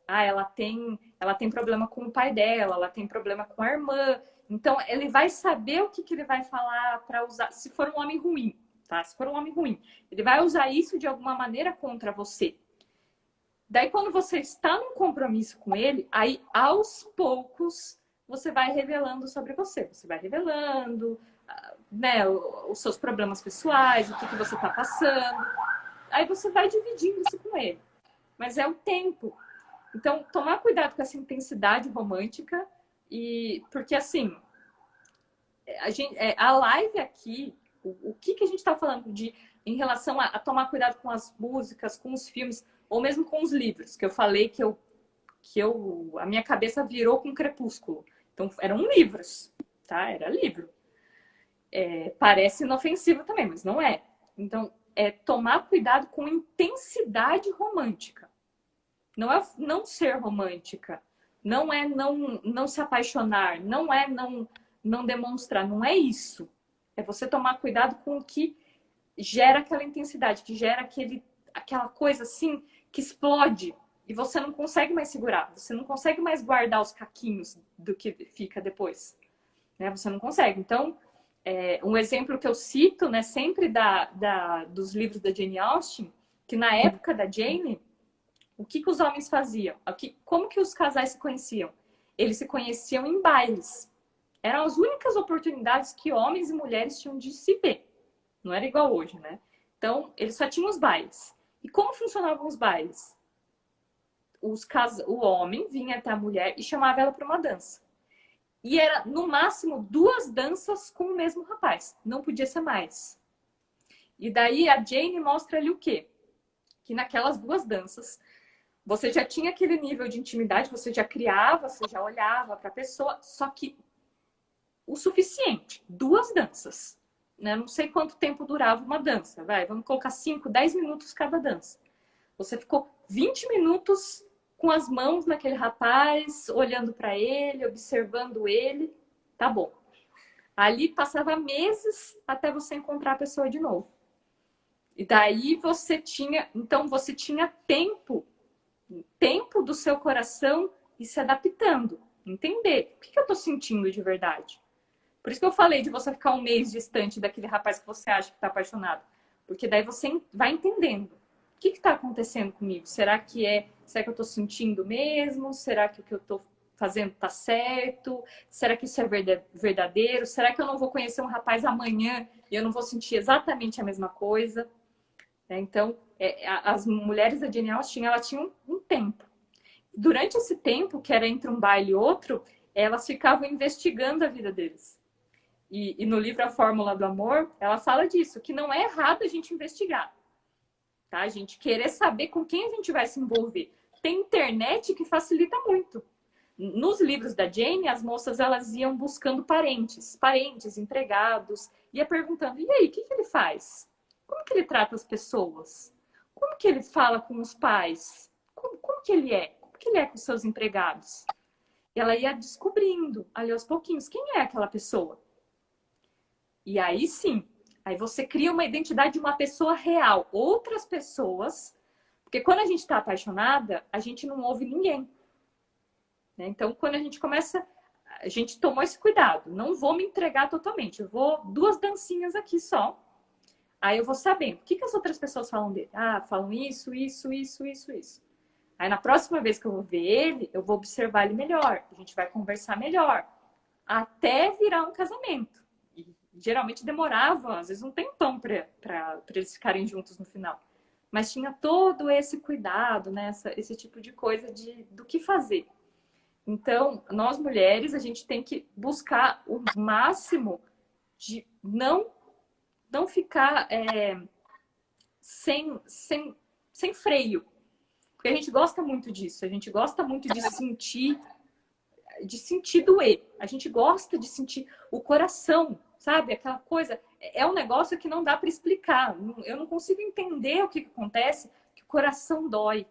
ela tem problema com o pai dela, ela tem problema com a irmã. Então, ele vai saber o que ele vai falar para usar, se for um homem ruim, tá? Se for um homem ruim, ele vai usar isso de alguma maneira contra você. Daí, quando você está num compromisso com ele, aí, aos poucos, você vai revelando sobre você. Você vai revelando, né, os seus problemas pessoais, o que você está passando. Aí, você vai dividindo isso com ele. Mas é o tempo. Então, tomar cuidado com essa intensidade romântica. Porque assim, a live aqui, o que a gente está falando em relação a tomar cuidado com as músicas, com os filmes, ou mesmo com os livros, que eu falei que a minha cabeça virou com Crepúsculo. Então, eram livros, tá? Era livro. Parece inofensivo também, mas não é. Então, tomar cuidado com intensidade romântica. Não é não ser romântica. Não é não se apaixonar, não é não demonstrar, não é isso. É você tomar cuidado com o que gera aquela intensidade, que gera aquela coisa assim, que explode e você não consegue mais segurar, você não consegue mais guardar os caquinhos do que fica depois. Né? Você não consegue. Então, um exemplo que eu cito, né, sempre dos livros da Jane Austen, que na época da Jane, o que os homens faziam? Como que os casais se conheciam? Eles se conheciam em bailes. Eram as únicas oportunidades que homens e mulheres tinham de se ver. Não era igual hoje, né? Então, eles só tinham os bailes. E como funcionavam os bailes? O homem vinha até a mulher e chamava ela para uma dança. E era, no máximo, 2 danças com o mesmo rapaz. Não podia ser mais. E daí a Jane mostra ali o quê? Que naquelas 2 danças, Você já tinha aquele nível de intimidade, você já criava, você já olhava para a pessoa, só que o suficiente, 2 danças. Né? Não sei quanto tempo durava uma dança, vamos colocar 5, 10 minutos cada dança. Você ficou 20 minutos com as mãos naquele rapaz, olhando para ele, observando ele, tá bom. Ali passava meses até você encontrar a pessoa de novo. E daí então você tinha tempo do seu coração ir se adaptando, entender o que eu tô sentindo de verdade. Por isso que eu falei de você ficar um mês distante daquele rapaz que você acha que está apaixonado. Porque daí você vai entendendo. O que está acontecendo comigo? Será que eu estou sentindo mesmo? Será que o que eu estou fazendo está certo? Será que isso é verdadeiro? Será que eu não vou conhecer um rapaz amanhã e eu não vou sentir exatamente a mesma coisa? Então, as mulheres da Jane Austen, elas tinham um tempo. Durante esse tempo, que era entre um baile e outro, elas ficavam investigando a vida deles. E no livro A Fórmula do Amor, ela fala disso, que não é errado a gente investigar. Tá? A gente querer saber com quem a gente vai se envolver. Tem internet que facilita muito. Nos livros da Jane, as moças elas iam buscando parentes, empregados, ia perguntando, e aí, o que ele faz? Como que ele trata as pessoas? Como que ele fala com os pais? Como que ele é? Como que ele é com os seus empregados? E ela ia descobrindo, ali aos pouquinhos, quem é aquela pessoa? E aí sim, aí você cria uma identidade de uma pessoa real. Outras pessoas, porque quando a gente está apaixonada, a gente não ouve ninguém. Né? Então, quando a gente começa, a gente tomou esse cuidado. Não vou me entregar totalmente. Eu vou 2 dancinhas aqui só. Aí eu vou sabendo. O que as outras pessoas falam dele? Ah, falam isso. Aí na próxima vez que eu vou ver ele, eu vou observar ele melhor. A gente vai conversar melhor. Até virar um casamento. Geralmente demorava, às vezes, um tempão para eles ficarem juntos no final. Mas tinha todo esse cuidado, né? Esse tipo de coisa do que fazer. Então, nós mulheres, a gente tem que buscar o máximo de não ficar sem freio. Porque a gente gosta muito disso. A gente gosta muito de sentir doer. A gente gosta de sentir o coração. Sabe? Aquela coisa. É um negócio que não dá para explicar. Eu não consigo entender o que acontece, que o coração dói.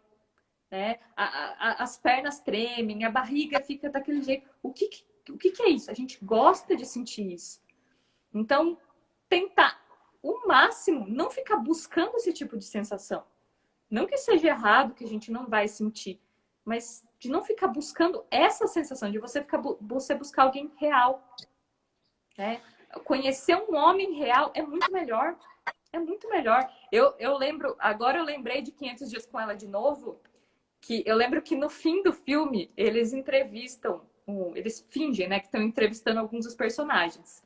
Né? As pernas tremem, a barriga fica daquele jeito. O que é isso? A gente gosta de sentir isso. Então, tentar o máximo não ficar buscando esse tipo de sensação. Não que seja errado, que a gente não vai sentir, mas de não ficar buscando essa sensação, de você buscar alguém real. Né? Conhecer um homem real é muito melhor. É muito melhor. Eu lembro, agora eu lembrei de 500 Dias com Ela de novo, que eu lembro que no fim do filme eles entrevistam, eles fingem, né, que estão entrevistando alguns dos personagens.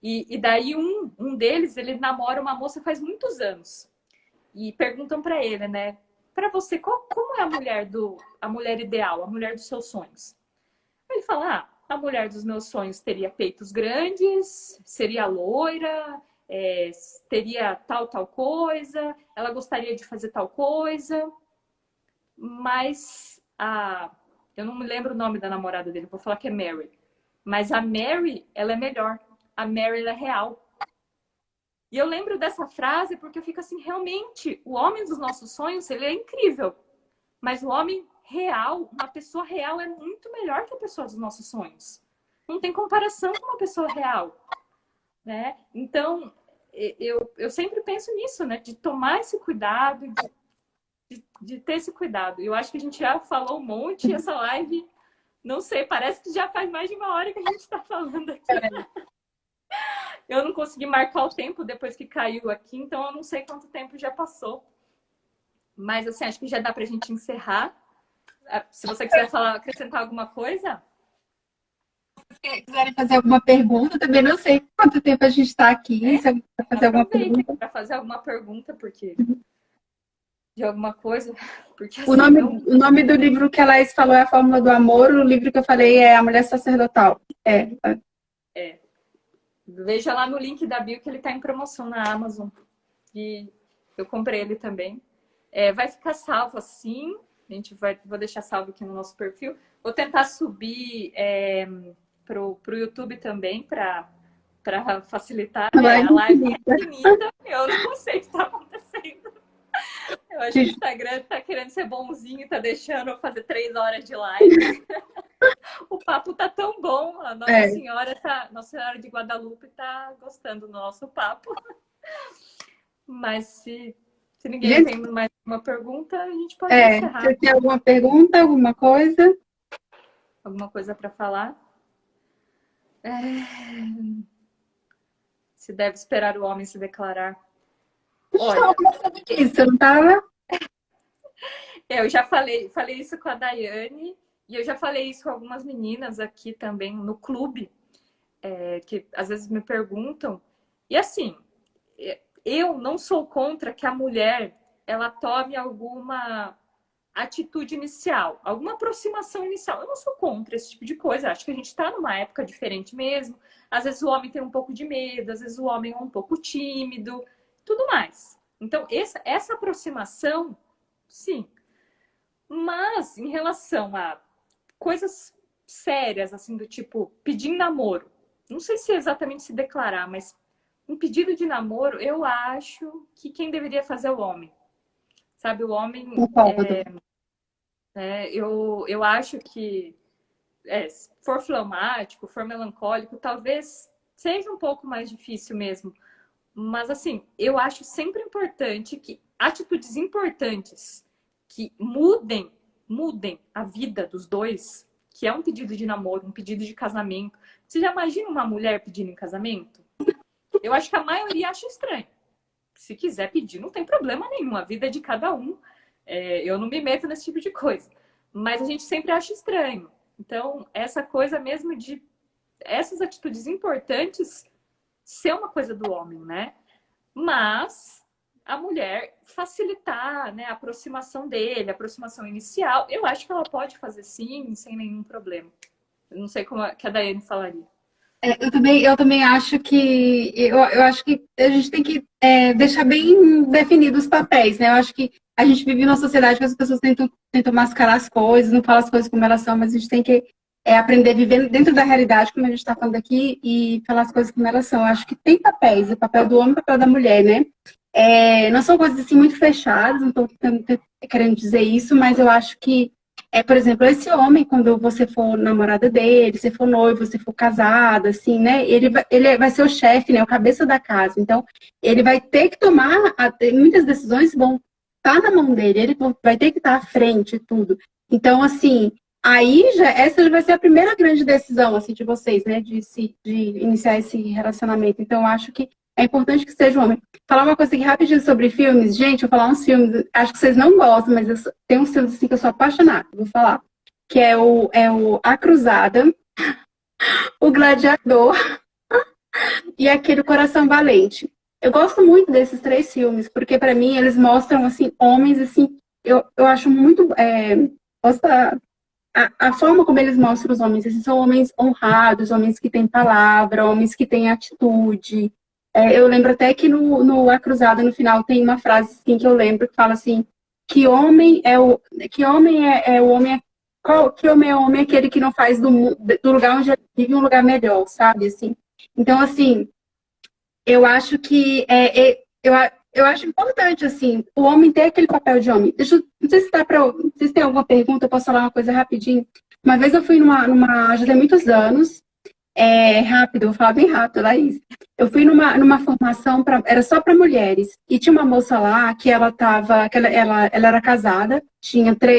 E daí um deles, ele namora uma moça faz muitos anos. E perguntam para ele, né, para você, como é a mulher ideal, a mulher dos seus sonhos? Ele fala, a mulher dos meus sonhos teria peitos grandes, seria loira, teria tal coisa, ela gostaria de fazer tal coisa, mas eu não me lembro o nome da namorada dele, vou falar que é Mary. Mas a Mary, ela é melhor. A Mary, ela é real. E eu lembro dessa frase porque eu fico assim, realmente, o homem dos nossos sonhos, ele é incrível. Mas o homem real, uma pessoa real é muito melhor que a pessoa dos nossos sonhos. Não tem comparação com uma pessoa real. Né? Então, eu sempre penso nisso, né? De tomar esse cuidado, de ter esse cuidado. Eu acho que a gente já falou um monte, essa live, não sei, parece que já faz mais de 1 hora que a gente está falando aqui. Eu não consegui marcar o tempo depois que caiu aqui, então eu não sei quanto tempo já passou. Mas, assim, acho que já dá para a gente encerrar. Se você quiser acrescentar alguma coisa. Se quiserem fazer alguma pergunta, também não sei quanto tempo a gente está aqui. Se eu quiser fazer alguma pergunta. Para fazer alguma pergunta, porque... de alguma coisa, porque assim, o nome do livro que a Laís falou é A Fórmula do Amor, o livro que eu falei é A Mulher Sacerdotal. Veja lá no link da bio que ele está em promoção na Amazon. E eu comprei ele também. Vai ficar salvo assim. Vou deixar salvo aqui no nosso perfil. Vou tentar subir pro YouTube também, para facilitar, né? A live é infinita, eu não sei o que está acontecendo. Eu acho que o Instagram tá querendo ser bonzinho, tá deixando eu fazer 3 horas de live. O papo tá tão bom, a Nossa Senhora de Guadalupe tá gostando do nosso papo. Mas se ninguém tem mais uma pergunta, a gente pode encerrar. Você tem alguma pergunta, alguma coisa? Alguma coisa para falar? Se deve esperar o homem se declarar. Olha, isso, não estava? Eu já falei isso com a Daiane, e eu já falei isso com algumas meninas aqui também no clube, que às vezes me perguntam. E assim, eu não sou contra que a mulher ela tome alguma atitude inicial, alguma aproximação inicial. Eu não sou contra esse tipo de coisa. Acho que a gente está numa época diferente mesmo. Às vezes o homem tem um pouco de medo, às vezes o homem é um pouco tímido, tudo mais. Então, essa aproximação, sim. Mas, em relação a coisas sérias, assim, do tipo, pedir namoro. Não sei se é exatamente se declarar, mas um pedido de namoro, eu acho que quem deveria fazer é o homem. Sabe, o homem... eu acho que se for fleumático, for melancólico, talvez seja um pouco mais difícil mesmo. Mas, assim, eu acho sempre importante que atitudes importantes que mudem a vida dos dois, que é um pedido de namoro, um pedido de casamento. Você já imagina uma mulher pedindo em casamento? Eu acho que a maioria acha estranho. Se quiser pedir, não tem problema nenhum. A vida é de cada um. Eu não me meto nesse tipo de coisa. Mas a gente sempre acha estranho. Então, essa coisa mesmo de essas atitudes importantes ser uma coisa do homem, né? Mas a mulher facilitar, né, a aproximação dele, a aproximação inicial, eu acho que ela pode fazer sim, sem nenhum problema. Eu não sei como que a Daiane falaria. Eu também acho que eu acho que a gente tem que deixar bem definidos os papéis, né? Eu acho que a gente vive numa sociedade que as pessoas tentam mascarar as coisas, não falam as coisas como elas são, mas a gente tem que aprender a viver dentro da realidade, como a gente está falando aqui, e falar as coisas como elas são. Eu acho que tem papéis, o papel do homem e o papel da mulher, né? Não são coisas assim muito fechadas, não estou querendo dizer isso, mas eu acho que por exemplo, esse homem, quando você for namorada dele, se for noivo, se for casada, assim, né? Ele vai ser o chefe, né? O cabeça da casa. Então, ele vai ter que tomar, muitas decisões vão estar na mão dele, ele vai ter que estar à frente e tudo. Então, assim, aí essa já vai ser a primeira grande decisão, assim, de vocês, né? De iniciar esse relacionamento. Então, eu acho que é importante que seja um homem. Falar uma coisa aqui rapidinho sobre filmes. Gente, eu vou falar uns filmes, acho que vocês não gostam, mas tem uns filmes assim que eu sou apaixonada, vou falar. Que é o A Cruzada, O Gladiador e aquele Coração Valente. Eu gosto muito desses 3 filmes, porque para mim eles mostram, assim, homens, assim, eu acho muito... a forma como eles mostram os homens, esses são homens honrados, homens que têm palavra, homens que têm atitude. Eu lembro até que no A Cruzada, no final, tem uma frase assim, que eu lembro que fala assim, que homem é o homem, que homem é o homem aquele que não faz do lugar onde ele vive um lugar melhor, sabe? Assim. Então, assim, eu acho que eu acho importante, assim, o homem ter aquele papel de homem. Não sei se dá para... Não sei se tem alguma pergunta, eu posso falar uma coisa rapidinho. Uma vez eu fui já tem muitos anos, rápido, vou falar bem rápido, Laís. Eu fui numa formação, era só para mulheres. E tinha uma moça lá que ela era casada,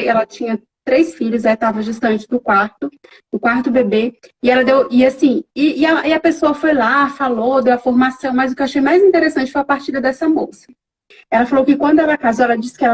ela tinha 3 filhos, estava gestante do quarto bebê. E ela deu, e assim, e a pessoa foi lá, falou, deu a formação, mas o que eu achei mais interessante foi a partilha dessa moça. Ela falou que quando ela casou, ela disse que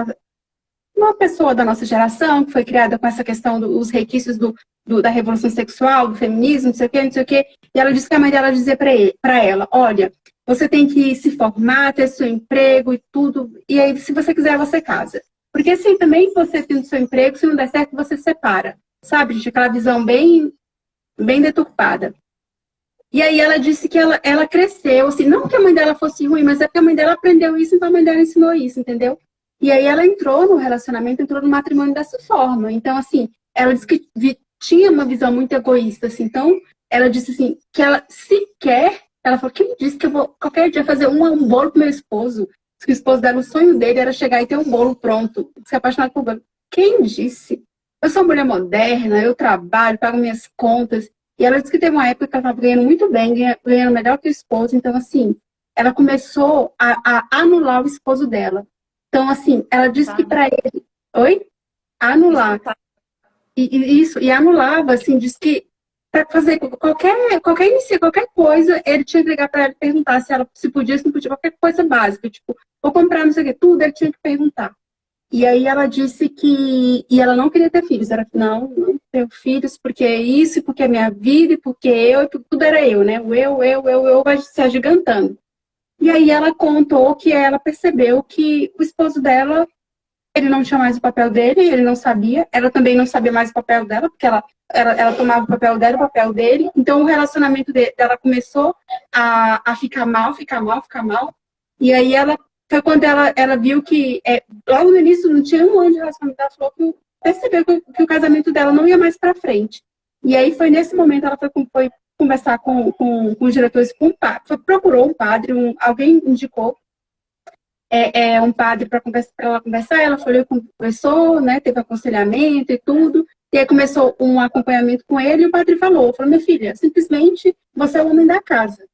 uma pessoa da nossa geração, que foi criada com essa questão dos requisitos da revolução sexual, do feminismo, não sei o quê, e ela disse que a mãe dela dizia para ela, olha, você tem que se formar, ter seu emprego e tudo, e aí, se você quiser, você casa. Porque assim, também você tendo seu emprego, se não der certo, você se separa. Sabe, gente? Aquela visão bem, bem deturpada. E aí ela disse que ela cresceu, assim, não que a mãe dela fosse ruim, mas é porque a mãe dela aprendeu isso, então a mãe dela ensinou isso, entendeu? E aí ela entrou no relacionamento, entrou no matrimônio dessa forma. Então, assim, ela disse que tinha uma visão muito egoísta, assim. Então, ela disse assim, que ela sequer, ela falou, quem disse que eu vou qualquer dia fazer um bolo pro meu esposo? Diz que o esposo dela, o sonho dele era chegar e ter um bolo pronto, se apaixonar por bolo. Quem disse? Eu sou uma mulher moderna, eu trabalho, pago minhas contas. E ela disse que teve uma época que ela estava ganhando muito bem, ganhando melhor que o esposo. Então, assim, ela começou a anular o esposo dela. Então, assim, ela disse que para ele... Oi? Anular. E anulava, assim, disse que para fazer qualquer coisa, ele tinha que ligar para ela e perguntar se podia, se não podia, qualquer coisa básica. Tipo, vou comprar não sei o que, tudo, ele tinha que perguntar. E aí ela disse que... E ela não queria ter filhos. Ela falou, não tenho filhos, porque é isso, porque é minha vida, e porque e tudo era eu, né? O eu vai se agigantando. E aí ela contou que ela percebeu que o esposo dela, ele não tinha mais o papel dele, ele não sabia. Ela também não sabia mais o papel dela, porque ela tomava o papel dela, o papel dele. Então o relacionamento dela começou a ficar mal, ficar mal, ficar mal. E aí foi quando ela viu que, logo no início, não tinha um ano de relacionamento, ela falou que percebeu que o casamento dela não ia mais para frente. E aí foi nesse momento, ela foi conversar com os diretores, com o padre, procurou um padre, alguém indicou um padre para ela conversar, ela foi, conversou, né, teve aconselhamento e tudo, e aí começou um acompanhamento com ele, e o padre falou, minha filha, simplesmente você é o homem da casa.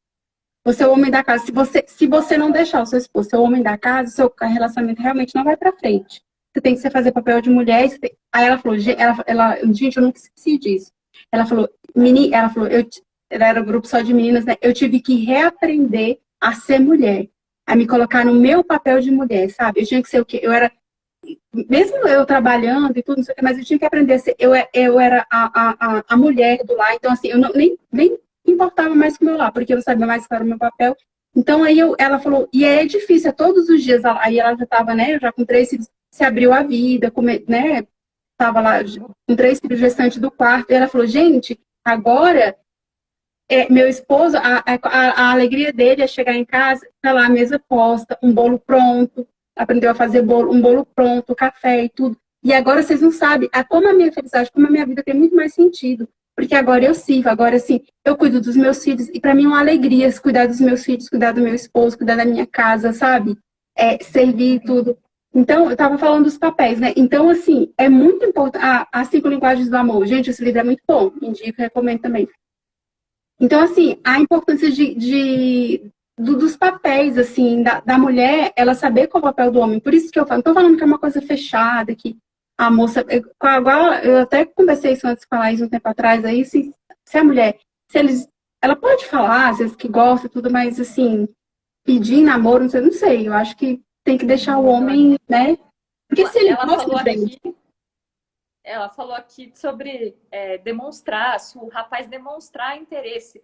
Você é o homem da casa. Se você não deixar o seu esposo ser o homem da casa, o seu relacionamento realmente não vai para frente. Você tem que fazer papel de mulher. Aí ela falou, gente, eu nunca esqueci disso. Ela falou, ela era um grupo só de meninas, né? Eu tive que reaprender a ser mulher, a me colocar no meu papel de mulher, sabe? Eu tinha que ser o quê? Eu era, mesmo eu trabalhando e tudo, não sei o que, mas eu tinha que aprender a ser, eu era a mulher do lar, então assim, eu nem importava mais com o meu lar, porque eu não sabia mais qual era o meu papel. Então aí ela falou, e é difícil, é todos os dias, aí ela já estava, né, já com 3 filhos, se abriu a vida, né, estava lá com 3 filhos gestantes do quarto, e ela falou, gente, agora meu esposo, a alegria dele é chegar em casa, tá lá a mesa posta, um bolo pronto, aprendeu a fazer um bolo pronto, café e tudo. E agora vocês não sabem como a minha felicidade, como a minha vida tem muito mais sentido. Porque agora eu sirvo, agora assim, eu cuido dos meus filhos. E para mim é uma alegria cuidar dos meus filhos, cuidar do meu esposo, cuidar da minha casa, sabe? Servir tudo. Então, eu estava falando dos papéis, né? Então, assim, é muito importante. As 5 linguagens do amor. Gente, esse livro é muito bom. Indico, recomendo também. Então, assim, a importância dos papéis, assim, da mulher, ela saber qual é o papel do homem. Por isso que eu falo, não estou falando que é uma coisa fechada, que a moça... Eu até conversei isso antes com a Laís um tempo atrás, aí, se a mulher, ela pode falar, às vezes, que gosta e tudo, mas, assim, pedir namoro, não sei, eu acho que tem que deixar o homem, né? Porque se ele gosta, gente... Ela falou aqui sobre demonstrar, se o rapaz demonstrar interesse.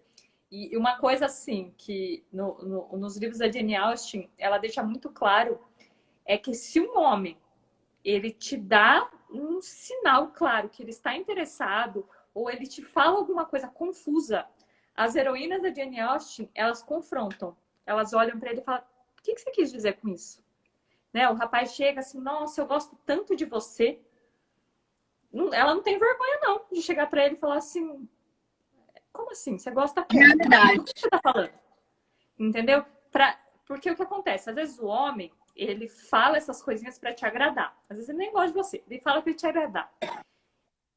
E uma coisa assim, que nos livros da Jane Austen, ela deixa muito claro, é que se um homem, ele te dá um sinal claro que ele está interessado, ou ele te fala alguma coisa confusa, as heroínas da Jane Austen, elas confrontam. Elas olham para ele e falam, o que você quis dizer com isso? Né? O rapaz chega assim, nossa, eu gosto tanto de você. Ela não tem vergonha, não, de chegar para ele e falar assim, como assim? Você gosta como? É verdade. O que você tá falando? Entendeu? Porque o que acontece? Às vezes o homem, ele fala essas coisinhas para te agradar. Às vezes ele nem gosta de você, ele fala para te agradar.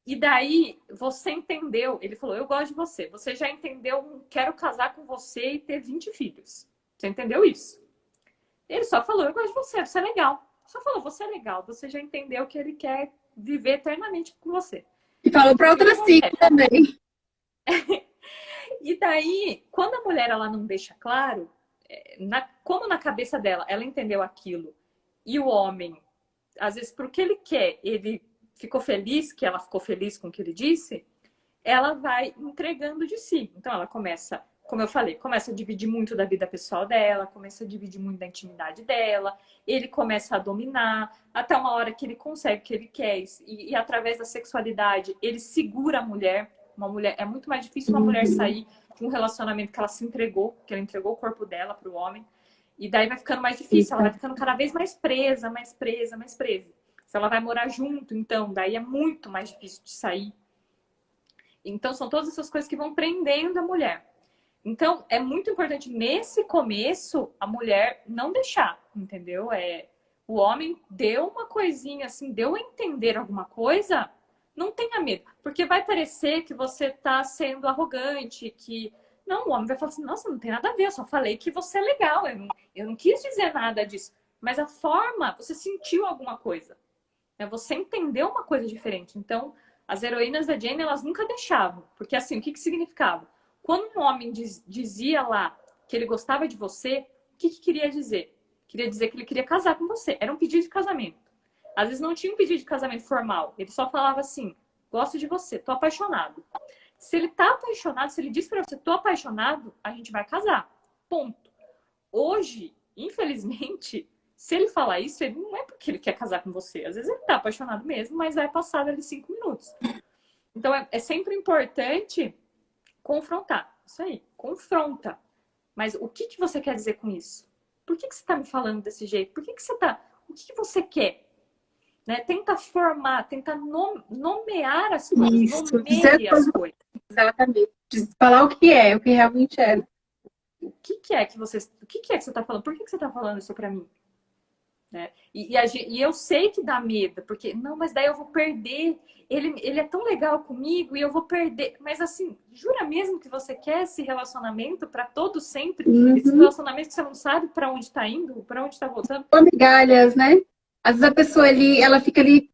E daí, você entendeu, ele falou, eu gosto de você. Você já entendeu, quero casar com você e ter 20 filhos. Você entendeu isso? Ele só falou, eu gosto de você, você é legal. Só falou, você é legal. Você já entendeu que ele quer viver eternamente com você. E falou para outras 5 também. E daí, quando a mulher ela não deixa claro, como na cabeça dela ela entendeu aquilo, e o homem, às vezes, porque ele quer, ele ficou feliz, que ela ficou feliz com o que ele disse, ela vai entregando de si. Então ela começa, como eu falei, começa a dividir muito da vida pessoal dela, começa a dividir muito da intimidade dela, ele começa a dominar, até uma hora que ele consegue o que ele quer, e através da sexualidade, ele segura a mulher. Uma mulher, é muito mais difícil uma mulher sair de um relacionamento que ela se entregou, que ela entregou o corpo dela para o homem. E daí vai ficando mais difícil, ela vai ficando cada vez mais presa, mais presa, mais presa. Se ela vai morar junto, então, daí é muito mais difícil de sair. Então, são todas essas coisas que vão prendendo a mulher. Então, é muito importante, nesse começo, a mulher não deixar, entendeu? O homem deu uma coisinha, assim, deu a entender alguma coisa, não tenha medo. Porque vai parecer que você está sendo arrogante, que... Não, o homem vai falar assim, nossa, não tem nada a ver, eu só falei que você é legal, eu não quis dizer nada disso. Mas a forma, você sentiu alguma coisa. Né? Você entendeu uma coisa diferente. Então, as heroínas da Jane, elas nunca deixavam. Porque assim, o que significava? Quando um homem dizia lá que ele gostava de você, o que queria dizer? Queria dizer que ele queria casar com você. Era um pedido de casamento. Às vezes não tinha um pedido de casamento formal. Ele só falava assim, gosto de você, tô apaixonado. Se ele tá apaixonado, se ele diz pra você, tô apaixonado, a gente vai casar. Ponto. Hoje, infelizmente, se ele falar isso, ele não é porque ele quer casar com você. Às vezes ele tá apaixonado mesmo, mas vai passar ali 5 minutos. Então, é sempre importante confrontar. Isso aí, confronta. Mas o que você quer dizer com isso? Por que você tá me falando desse jeito? Por que você tá... O que você quer? Né? Tenta formar, tenta nomear as coisas. Isso, nomeie as coisas. Exatamente. Falar o que realmente é. O que é que você está falando? Por que você está falando isso para mim? Né? E eu sei que dá medo, porque não, mas daí eu vou perder. Ele é tão legal comigo e eu vou perder. Mas assim, jura mesmo que você quer esse relacionamento para todo sempre? Esse relacionamento que você não sabe para onde está indo, para onde está voltando? Migalhas, né? Às vezes a pessoa ali, ela fica ali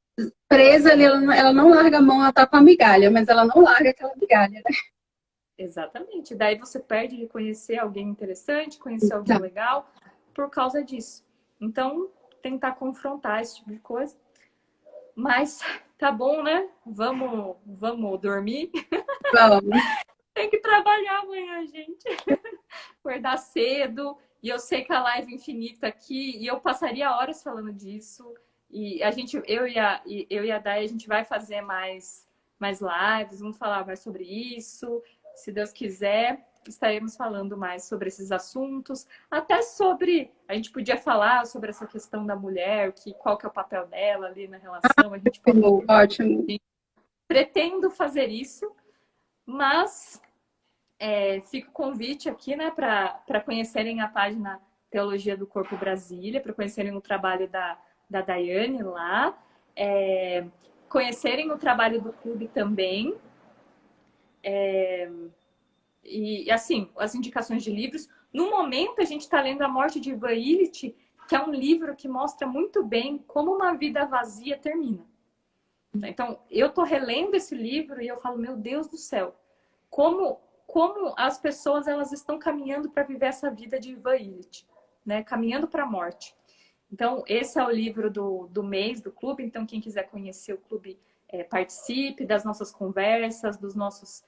presa ali, ela não larga a mão, ela tá com a migalha, mas ela não larga aquela migalha, né? Exatamente. Daí você perde de conhecer alguém interessante, conhecer alguém legal, por causa disso. Então, tentar confrontar esse tipo de coisa. Mas tá bom, né? Vamos dormir? Vamos. Tem que trabalhar amanhã, gente. Acordar cedo. E eu sei que a live infinita aqui, e eu passaria horas falando disso. E eu e a Day, a gente vai fazer mais lives, vamos falar mais sobre isso. Se Deus quiser, estaremos falando mais sobre esses assuntos. Até sobre... A gente podia falar sobre essa questão da mulher, qual que é o papel dela ali na relação. A gente pode... Ótimo. Pretendo fazer isso, mas fica o convite aqui, né, para conhecerem a página Teologia do Corpo Brasília, para conhecerem o trabalho da Daiane lá, conhecerem o trabalho do clube também. E, assim, as indicações de livros. No momento, a gente está lendo A Morte de Ivan Illich, que é um livro que mostra muito bem como uma vida vazia termina. Então, eu estou relendo esse livro e eu falo, meu Deus do céu, como as pessoas elas estão caminhando para viver essa vida de Ivan Illich, né? Caminhando para a morte. Então, esse é o livro do mês do clube. Então, quem quiser conhecer o clube, participe das nossas conversas, dos nossos...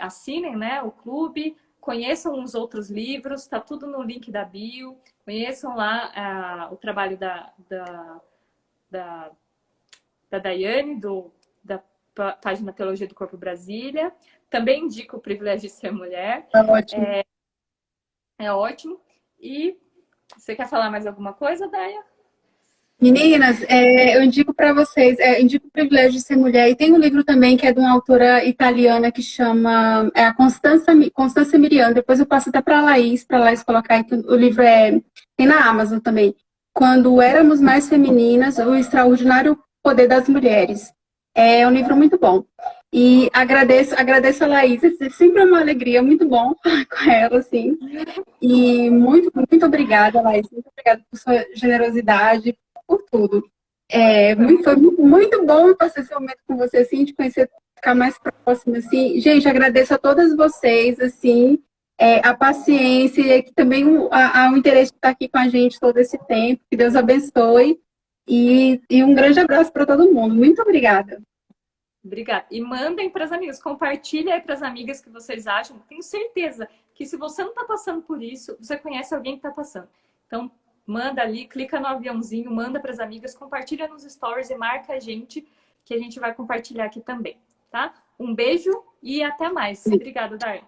assinem, né, o clube, conheçam os outros livros, tá tudo no link da bio, conheçam lá o trabalho da Daiane, da página Teologia do Corpo Brasília. Também indico o Privilégio de Ser Mulher. É ótimo. É ótimo. E você quer falar mais alguma coisa, Daia? Meninas, eu indico para vocês, indico o Privilégio de Ser Mulher, e tem um livro também que é de uma autora italiana que chama a Constanza Miriam. Depois eu passo até para a Laís colocar aí, o livro tem na Amazon também. Quando Éramos Mais Femininas, o Extraordinário Poder das Mulheres. É um livro muito bom. E agradeço a Laís, sempre é uma alegria, muito bom falar com ela, assim. E muito, muito obrigada, Laís, muito obrigada por sua generosidade, por tudo. Foi muito bom passar esse momento com você, assim, de conhecer, ficar mais próximo, assim. Gente, agradeço a todas vocês, assim, a paciência e também o interesse de estar aqui com a gente todo esse tempo. Que Deus abençoe. E um grande abraço para todo mundo. Muito obrigada. Obrigada. E mandem para as amigas, compartilhem aí para as amigas que vocês acham. Tenho certeza que se você não está passando por isso, você conhece alguém que está passando. Então, manda ali, clica no aviãozinho, manda para as amigas, compartilha nos stories e marca a gente, que a gente vai compartilhar aqui também, tá? Um beijo e até mais. Obrigada, Dar.